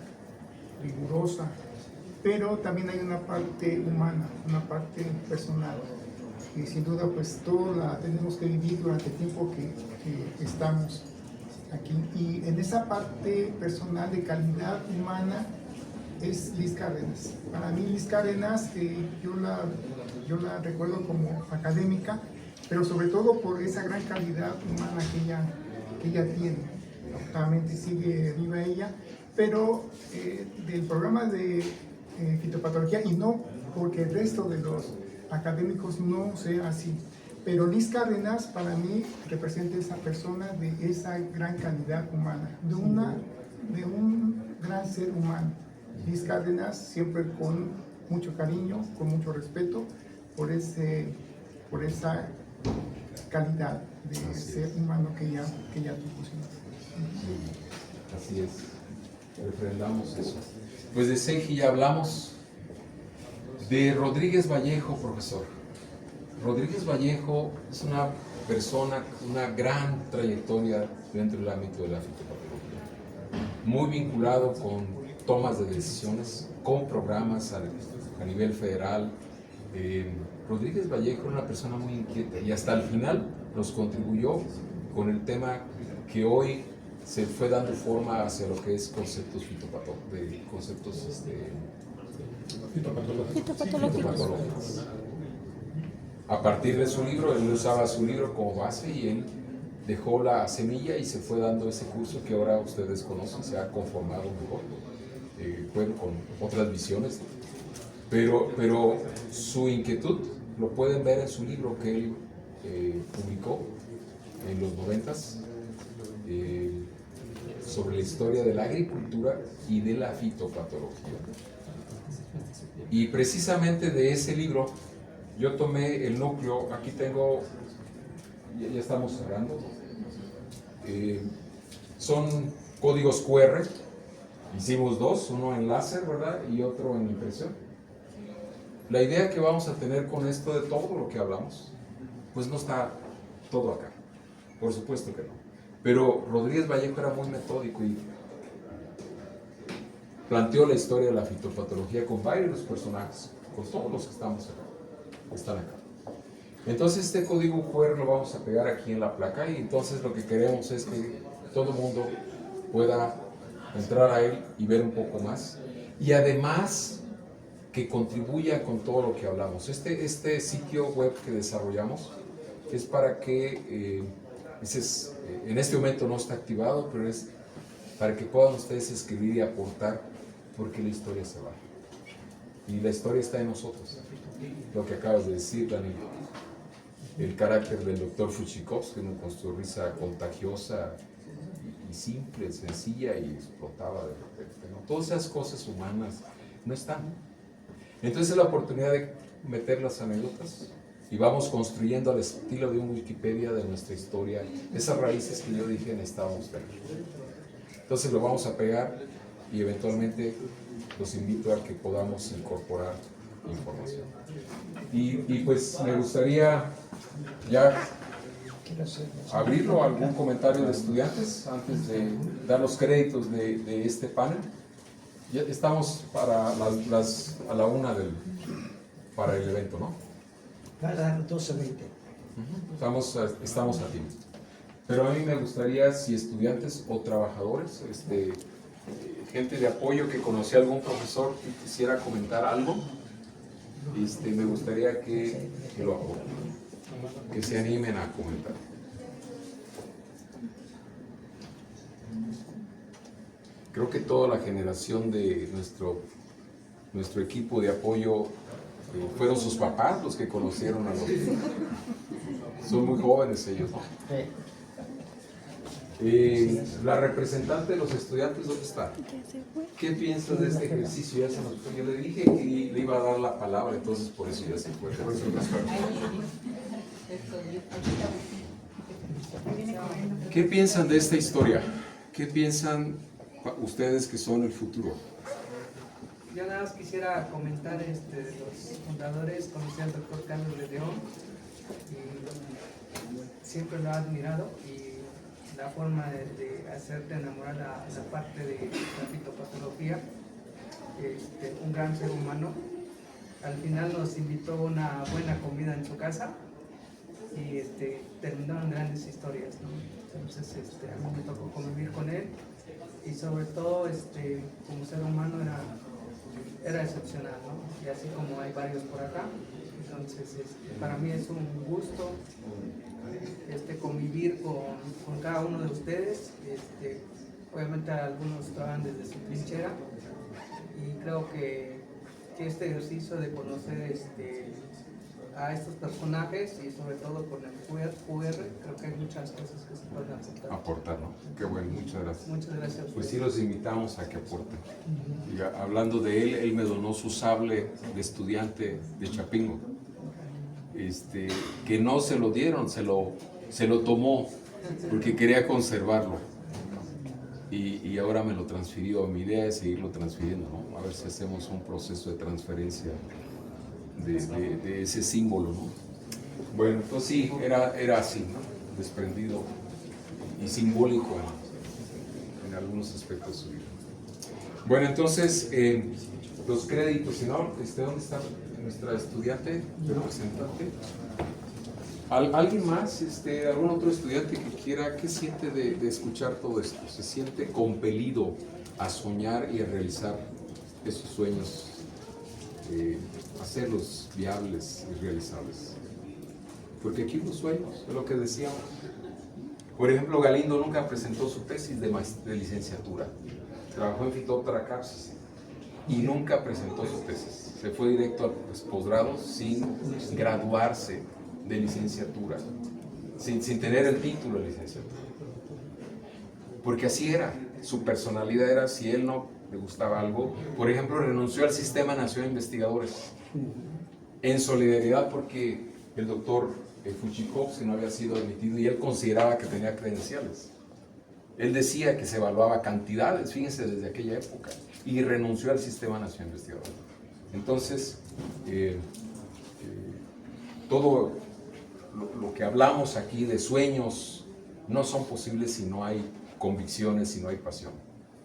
rigurosa, pero también hay una parte humana, una parte personal. Y sin duda, pues todo la tenemos que vivir durante el tiempo que estamos aquí. Y en esa parte personal de calidad humana es Liz Cárdenas. Para mí Liz Cárdenas, yo la recuerdo como académica, pero sobre todo por esa gran calidad humana que ella tiene. Actualmente sigue viva ella, pero del programa de fitopatología, y no porque el resto de los académicos no sea así, pero Liz Cárdenas para mí representa esa persona de esa gran calidad humana, de un gran ser humano. Liz Cárdenas siempre con mucho cariño, con mucho respeto por esa calidad de Así ser es. humano que ya tuvo. Así es, refrendamos eso. Pues de Seiji ya hablamos. De Rodríguez Vallejo, profesor. Rodríguez Vallejo es una persona con una gran trayectoria dentro del ámbito de la fitopatología, muy vinculado con tomas de decisiones, con programas a nivel federal. Rodríguez Vallejo era una persona muy inquieta y hasta el final nos contribuyó con el tema que hoy se fue dando forma hacia lo que es conceptos fitopatológicos. A partir de su libro, él usaba su libro como base y él dejó la semilla y se fue dando ese curso que ahora ustedes conocen, se ha conformado mejor, bueno, con otras visiones, pero su inquietud lo pueden ver en su libro que él publicó en los 90s sobre la historia de la agricultura y de la fitopatología. Y precisamente de ese libro yo tomé el núcleo, aquí tengo, ya estamos cerrando, son códigos QR, hicimos dos, uno en láser, ¿verdad? Y otro en impresión. La idea que vamos a tener con esto de todo lo que hablamos, pues no está todo acá, por supuesto que no. Pero Rodríguez Vallejo era muy metódico y planteó la historia de la fitopatología con varios personajes, con todos los que estamos acá, están acá. Entonces este código QR lo vamos a pegar aquí en la placa y entonces lo que queremos es que todo el mundo pueda entrar a él y ver un poco más y además que contribuya con todo lo que hablamos. Este sitio web que desarrollamos es para que, en este momento no está activado, pero es para que puedan ustedes escribir y aportar, porque la historia se va. Y la historia está en nosotros. Lo que acabas de decir, Dani, el carácter del doctor Fuchikovsky, con su risa contagiosa y simple, sencilla y explotaba de repente, ¿no? Todas esas cosas humanas no están. Entonces es la oportunidad de meter las anécdotas y vamos construyendo al estilo de un Wikipedia de nuestra historia, esas raíces que yo dije necesitábamos tener. Entonces lo vamos a pegar y eventualmente los invito a que podamos incorporar información. Y pues me gustaría ya abrirlo a algún comentario de estudiantes antes de dar los créditos de este panel. Ya estamos para a la 1 para el evento, ¿no? Para 12:20. Estamos a tiempo. Pero a mí me gustaría, si estudiantes o trabajadores, gente de apoyo que conocía a algún profesor que quisiera comentar algo, me gustaría que lo apoyen, que se animen a comentar. Creo que toda la generación de nuestro equipo de apoyo fueron sus papás los que conocieron a los... Son muy jóvenes ellos, ¿no? La representante de los estudiantes, ¿dónde está? ¿Qué piensas de este ejercicio? Ya se nos fue. Yo le dije que le iba a dar la palabra, entonces por eso ya se fue. ¿Qué piensan de esta historia? ¿Qué piensan ustedes que son el futuro? Yo nada más quisiera comentar de los fundadores, conocí al doctor Carlos de León y siempre lo he admirado y la forma de hacerte enamorar la parte de la fitopatología, un gran ser humano. Al final nos invitó a una buena comida en su casa y terminaron grandes historias, ¿no? Entonces a mí me tocó convivir con él y sobre todo como ser humano era excepcional, ¿no? Y así como hay varios por acá, entonces para mí es un gusto convivir con cada uno de ustedes. Obviamente algunos trabajan desde su trinchera y creo que este ejercicio de conocer a estos personajes y sobre todo con el QR, creo que hay muchas cosas que se pueden aportar, ¿no? Qué bueno, muchas gracias. Muchas gracias. Pues sí, los invitamos a que aporten. Y hablando de él me donó su sable de estudiante de Chapingo. que no se lo dieron, se lo tomó porque quería conservarlo. Y ahora me lo transfirió. Mi idea es seguirlo transfiriendo, ¿no? A ver si hacemos un proceso de transferencia de ese símbolo, ¿no? Bueno, entonces sí, era así, ¿no? Desprendido y simbólico en algunos aspectos de su vida. Bueno, entonces, los créditos, ¿no? ¿Dónde está nuestra estudiante representante? ¿Alguien más? ¿Algún otro estudiante que quiera? ¿Qué siente de escuchar todo esto? ¿Se siente compelido a soñar y a realizar esos sueños, hacerlos viables y realizables? Porque aquí hubo sueños, es lo que decíamos. Por ejemplo, Galindo nunca presentó su tesis de licenciatura. Trabajó en Fitóptera Capsis y nunca presentó su tesis. Se fue directo al posgrado sin graduarse de licenciatura, sin tener el título de licenciatura. Porque así era, su personalidad era, si él no le gustaba algo, por ejemplo, renunció al Sistema Nacional de Investigadores en solidaridad porque el doctor Fujikowski no había sido admitido y él consideraba que tenía credenciales. Él decía que se evaluaba cantidades, fíjense, desde aquella época, y renunció al Sistema Nacional de Investigadores. Entonces, todo lo que hablamos aquí de sueños no son posibles si no hay convicciones, si no hay pasión.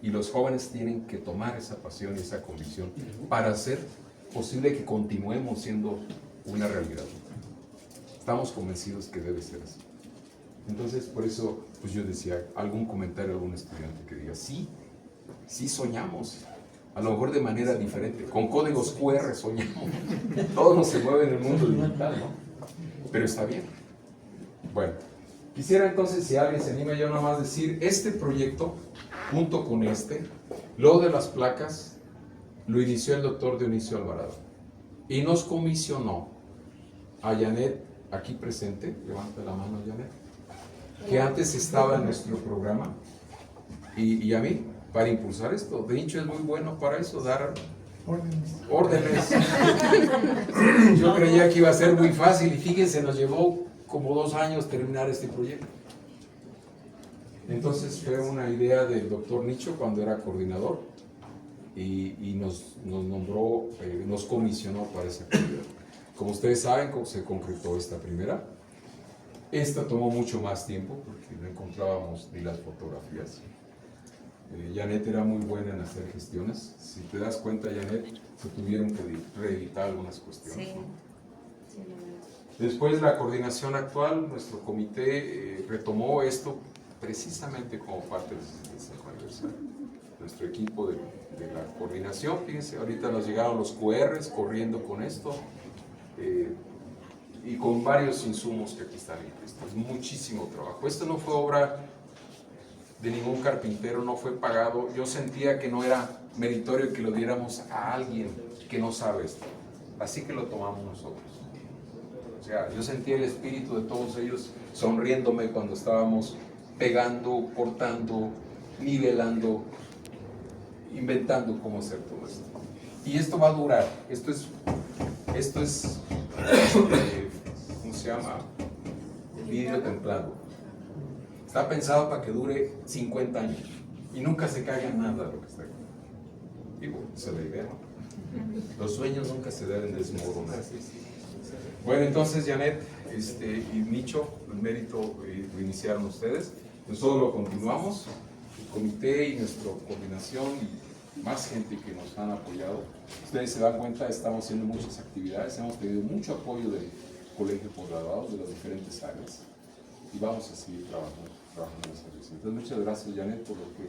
Y los jóvenes tienen que tomar esa pasión y esa convicción para hacer posible que continuemos siendo una realidad. Estamos convencidos que debe ser así. Entonces, por eso, pues yo decía, algún comentario, algún estudiante que diga, sí soñamos, a lo mejor de manera diferente, con códigos QR soñamos, todo no se mueve en el mundo digital, ¿no? Pero está bien. Bueno, quisiera entonces, si alguien se anima, yo nada más decir, este proyecto, junto con lo de las placas, lo inició el doctor Dionisio Alvarado, y nos comisionó a Janet, aquí presente, levanta la mano Janet, que antes estaba en nuestro programa, y a mí, para impulsar esto. De hecho, es muy bueno para eso, dar órdenes. Yo creía que iba a ser muy fácil, y fíjense, nos llevó como 2 años terminar este proyecto. Entonces fue una idea del doctor Nicho cuando era coordinador, y nos nombró, nos comisionó para ese proyecto. Como ustedes saben, se concretó esta primera. Esta tomó mucho más tiempo porque no encontrábamos ni las fotografías. Janet era muy buena en hacer gestiones. Si te das cuenta, Janet, se tuvieron que reeditar algunas cuestiones. Sí. Después, la coordinación actual, nuestro comité retomó esto precisamente como parte del 65 aniversario. Nuestro equipo de la coordinación, fíjense, ahorita nos llegaron los QRs corriendo con esto. Y con varios insumos que aquí están listos. Muchísimo trabajo. Esto no fue obra de ningún carpintero, no fue pagado. Yo sentía que no era meritorio que lo diéramos a alguien que no sabe esto. Así que lo tomamos nosotros. O sea, yo sentía el espíritu de todos ellos sonriéndome cuando estábamos pegando, cortando, nivelando, inventando cómo hacer todo esto. Y esto va a durar. Esto es ¿cómo se llama? Vidrio templado. Está pensado para que dure 50 años y nunca se caiga nada de lo que está aquí. Digo, esa es la idea, ¿no? Los sueños nunca se deben desmoronar. Bueno, entonces, Janet y Nicho, el mérito lo iniciaron ustedes. Nosotros lo continuamos, el comité y nuestra coordinación y más gente que nos han apoyado. Ustedes se dan cuenta, estamos haciendo muchas actividades, hemos tenido mucho apoyo del Colegio de Posgraduados de las diferentes áreas y vamos a seguir trabajando en esa dirección. Entonces, muchas gracias, Janet, por lo que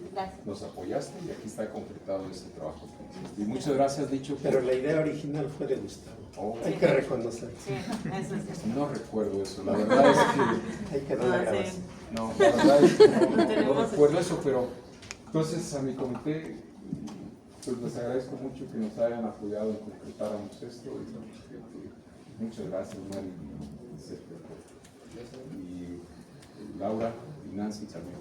nos apoyaste, y aquí está completado este trabajo. Y muchas gracias, Dicho. Pero la idea original fue de Gustavo. Hay que reconocer. Sí, eso es. No recuerdo eso, la verdad es que... Hay que dar la grabación. No, la verdad es que no recuerdo eso, pero entonces a mi comité, pues les agradezco mucho que nos hayan apoyado en concretáramos esto. Muchas gracias, Mari y Sergio, y Laura y Nancy también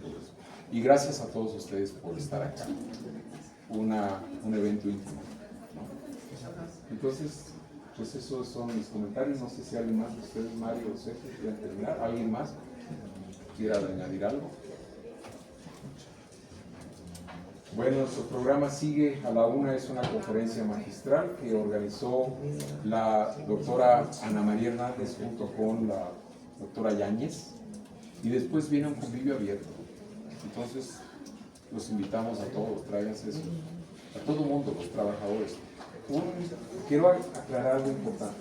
por eso. Y gracias a todos ustedes por estar acá. Un evento íntimo, ¿no? Entonces, pues esos son mis comentarios. No sé si alguien más, ustedes, Mario o Sergio, quieran terminar. ¿Alguien más quiera añadir algo? Bueno, nuestro programa sigue a la 1, es una conferencia magistral que organizó la doctora Ana María Hernández junto con la doctora Yáñez, y después viene un convivio abierto. Entonces, los invitamos a todos, tráiganse eso, a todo el mundo, los trabajadores. Quiero aclarar algo importante.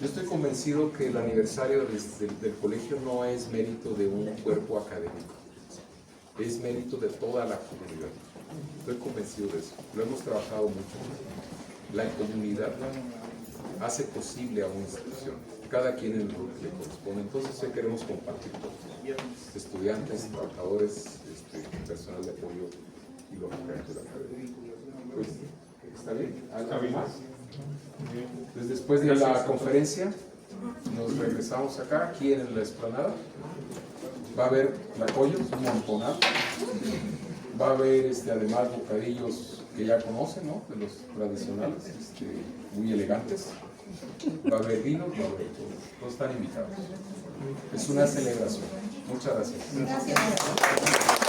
Yo estoy convencido que el aniversario del colegio no es mérito de un cuerpo académico, es mérito de toda la comunidad. Estoy convencido de eso, lo hemos trabajado mucho. La comunidad hace posible a una institución, cada quien en el rol que le corresponde. Entonces hoy queremos compartir todos, estudiantes, trabajadores, personal de apoyo y lógicamente la academia. Pues, ¿está bien? ¿Algo más? Pues después de la conferencia nos regresamos acá, aquí en la explanada. Va a haber tlacoyos, un montonal. Va a haber además bocadillos que ya conocen, ¿no? De los tradicionales, muy elegantes. Va a haber vino, va a haber todo. Todos están invitados. Es una celebración. Muchas gracias. Gracias.